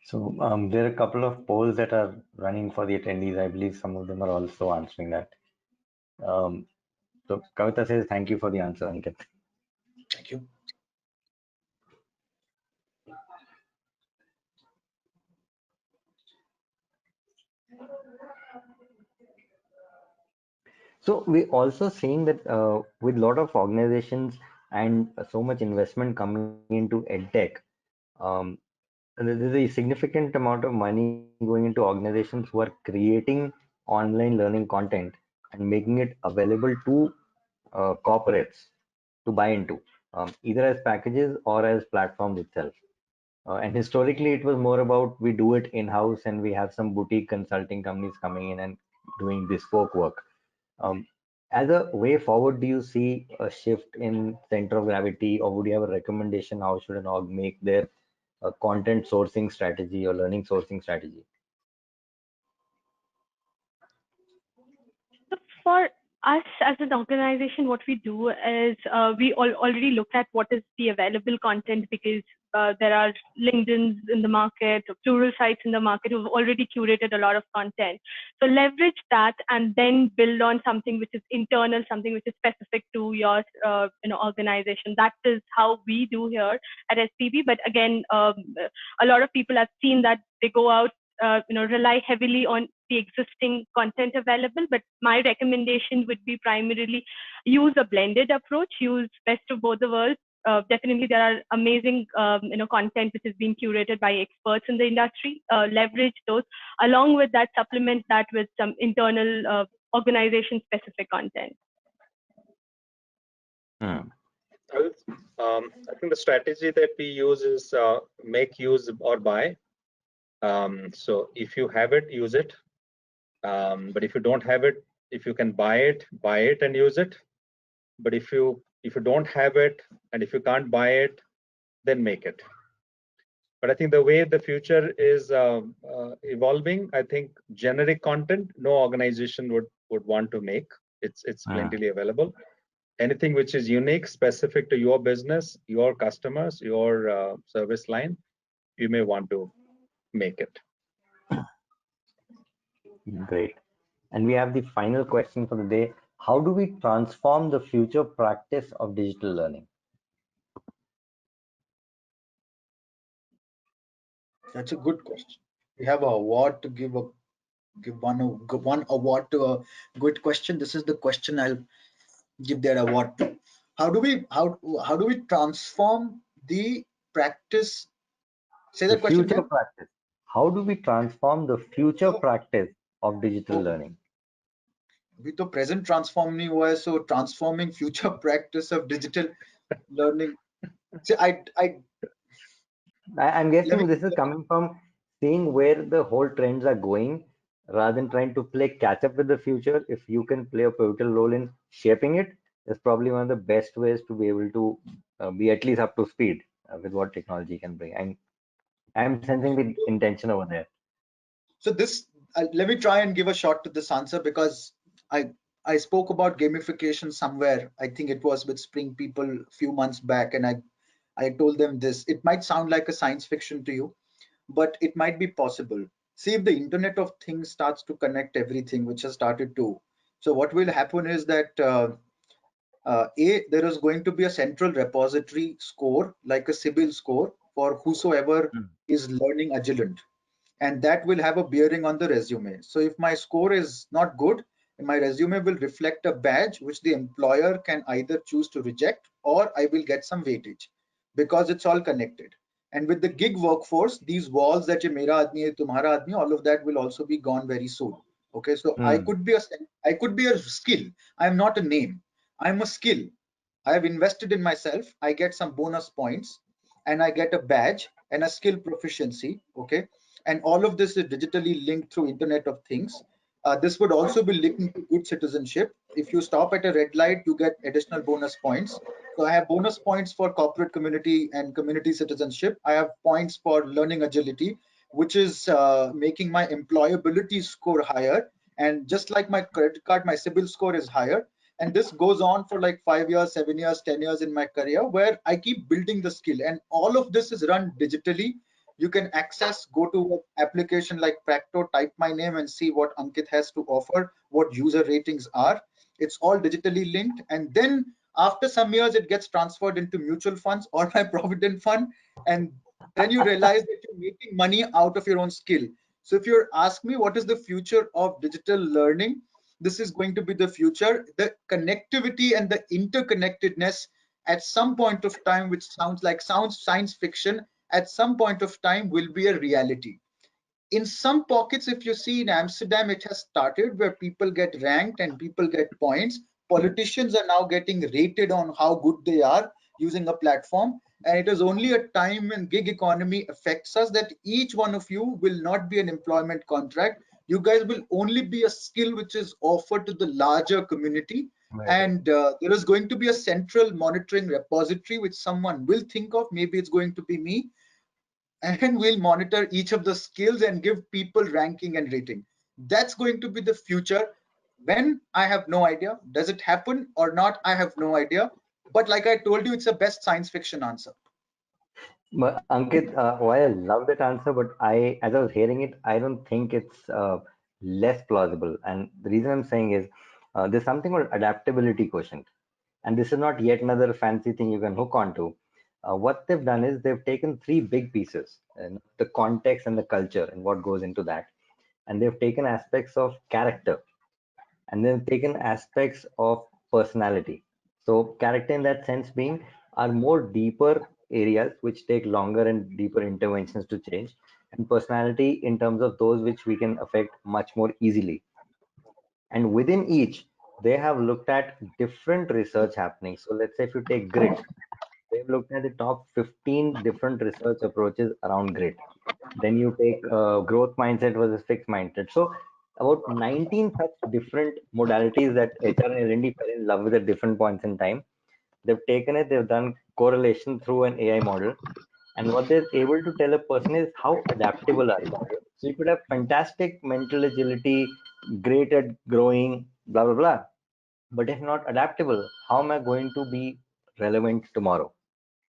So there are a couple of polls that are running for the attendees. I believe some of them are also answering that. So Kavita says, thank you for the answer, Ankit. Thank you. So we're also seeing that with a lot of organizations and so much investment coming into edtech, um, there's a significant amount of money going into organizations who are creating online learning content and making it available to corporates to buy into, either as packages or as platforms itself. And historically, it was more about we do it in-house and we have some boutique consulting companies coming in and doing bespoke work. Um, as a way forward, do you see a shift in center of gravity, or would you have a recommendation how should an org make their content sourcing strategy or learning sourcing strategy? So for us as an organization, what we do is we already look at what is the available content, because there are LinkedIn's in the market, plural sites in the market who've already curated a lot of content. So leverage that and then build on something which is internal, something which is specific to your organization. That is how we do here at SPB. But again, a lot of people have seen that they go out, rely heavily on the existing content available. But my recommendation would be primarily use a blended approach, use best of both the worlds. Definitely, there are amazing, content which is being curated by experts in the industry. Leverage those, along with that, supplement that with some internal organization-specific content. I think the strategy that we use is make, use, or buy. So if you have it, use it. But if you don't have it, if you can buy it and use it. But if you don't have it and if you can't buy it, then make it. But I think the way the future is evolving, I think generic content no organization would want to make. It's plentifully available. anything which is unique, specific to your business, your customers, your service line, you may want to make it. Great. And we have the final question for the day. How do we transform the future practice of digital learning? That's a good question. We have an award to give one award to a good question. This is the question I'll give that award to. How do we transform the practice? Say The that question future again. practice. How do we transform the future practice of digital Oh, learning? we तो present transform नहीं हुआ है, so transforming future practice of digital learning. See, I'm let guessing me. this is coming from seeing where the whole trends are going rather than trying to play catch up with the future. If you can play a pivotal role in shaping it, it's probably one of the best ways to be able to be at least up to speed with what technology can bring. I'm sensing the intention over there. So this, let me try and give a shot to this answer because I I spoke about gamification somewhere. I think it was with Spring People a few months back, and I told them this. It might sound like a science fiction to you, but it might be possible. See, if the Internet of Things starts to connect everything, which has started to, so what will happen is that there is going to be a central repository score, like a CIBIL score, for whosoever Hmm. is learning Agilent, and that will have a bearing on the resume. So if my score is not good, my resume will reflect a badge which the employer can either choose to reject, or I will get some weightage because it's all connected. And with the gig workforce, these walls that ye mera aadmi hai, tumhara aadmi, all of that will also be gone very soon. Okay, so Hmm. I could be a skill. I'm not a name. I'm a skill. I have invested in myself. I get some bonus points, and I get a badge and a skill proficiency. Okay, and all of this is digitally linked through Internet of Things. This would also be linked to good citizenship. If you stop at a red light, you get additional bonus points. So I have bonus points for corporate community and community citizenship. I have points for learning agility, which is making my employability score higher. And just like my credit card, my CIBIL score is higher. And this goes on for like 5 years, 7 years, 10 years in my career, where I keep building the skill. And all of this is run digitally. You can access, go to an application like Practo, type my name and see what Ankit has to offer, what user ratings are. It's all digitally linked. And then after some years, it gets transferred into mutual funds or my provident fund. And then you realize that you're making money out of your own skill. So if you're asking me what is the future of digital learning, this is going to be the future. The connectivity and the interconnectedness at some point of time, which sounds science fiction, at some point of time will be a reality. In some pockets, if you see in Amsterdam, it has started where people get ranked and people get points. Politicians are now getting rated on how good they are using a platform. And it is only a time when gig economy affects us that each one of you will not be an employment contract. You guys will only be a skill which is offered to the larger community. Right. And there is going to be a central monitoring repository which someone will think of. Maybe it's going to be me, and we'll monitor each of the skills and give people ranking and rating. That's going to be the future. When? I have no idea. Does it happen or not? I have no idea. But like I told you, it's a best science fiction answer. But Ankit, while I love that answer, but as I was hearing it, I don't think it's less plausible. And the reason I'm saying is there's something called adaptability quotient. And this is not yet another fancy thing you can hook onto. What they've done is they've taken three big pieces, and the context and the culture and what goes into that. And they've taken aspects of character, and they've taken aspects of personality. So character in that sense being are more deeper areas which take longer and deeper interventions to change, and personality in terms of those which we can affect much more easily. And within each, they have looked at different research happening. So let's say if you take grit, they've looked at the top 15 different research approaches around grit. Then you take growth mindset versus fixed mindset. So about 19 such different modalities that HR and L&D fell in love with at different points in time. They've taken it, they've done correlation through an AI model. And what they're able to tell a person is how adaptable are you. So you could have fantastic mental agility, great at growing, blah, blah, blah. But if not adaptable, how am I going to be relevant tomorrow?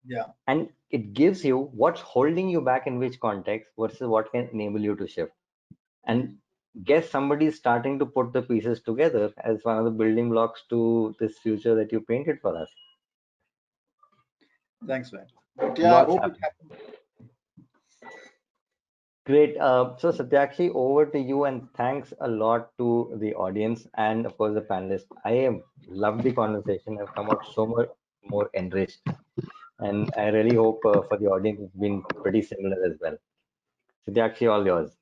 Yeah. And it gives you what's holding you back in which context versus what can enable you to shift. And guess somebody's starting to put the pieces together as one of the building blocks to this future that you painted for us. Thanks, man. But yeah, I Lots hope it happening. happens. Great. So Satyakshi, over to you, and thanks a lot to the audience and of course the panelists. I have loved the conversation. I've come out so much more enriched, and I really hope for the audience it's been pretty similar as well. Satyakshi, all yours.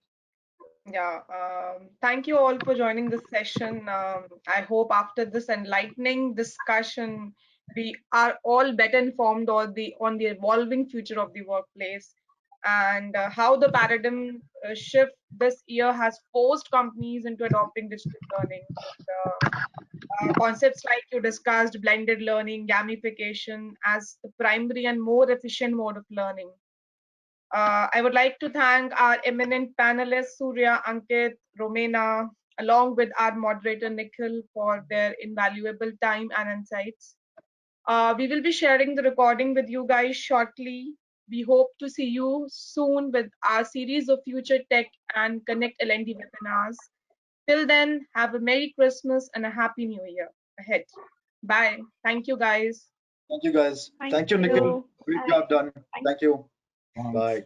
Yeah, thank you all for joining this session. I hope after this enlightening discussion, we are all better informed on the evolving future of the workplace and how the paradigm shift this year has forced companies into adopting digital learning. Concepts like you discussed, blended learning, gamification as the primary and more efficient mode of learning. I would like to thank our eminent panelists, Surya, Ankit, Romena, along with our moderator, Nikhil, for their invaluable time and insights. We will be sharing the recording with you guys shortly. We hope to see you soon with our series of future tech and connect L&D webinars. Till then, have a Merry Christmas and a Happy New Year ahead. Bye. Thank you, guys. Thank you, guys. Thank Thank you, Nikhil. you. Great Bye. job done. Thank Thank you. Thanks. Bye.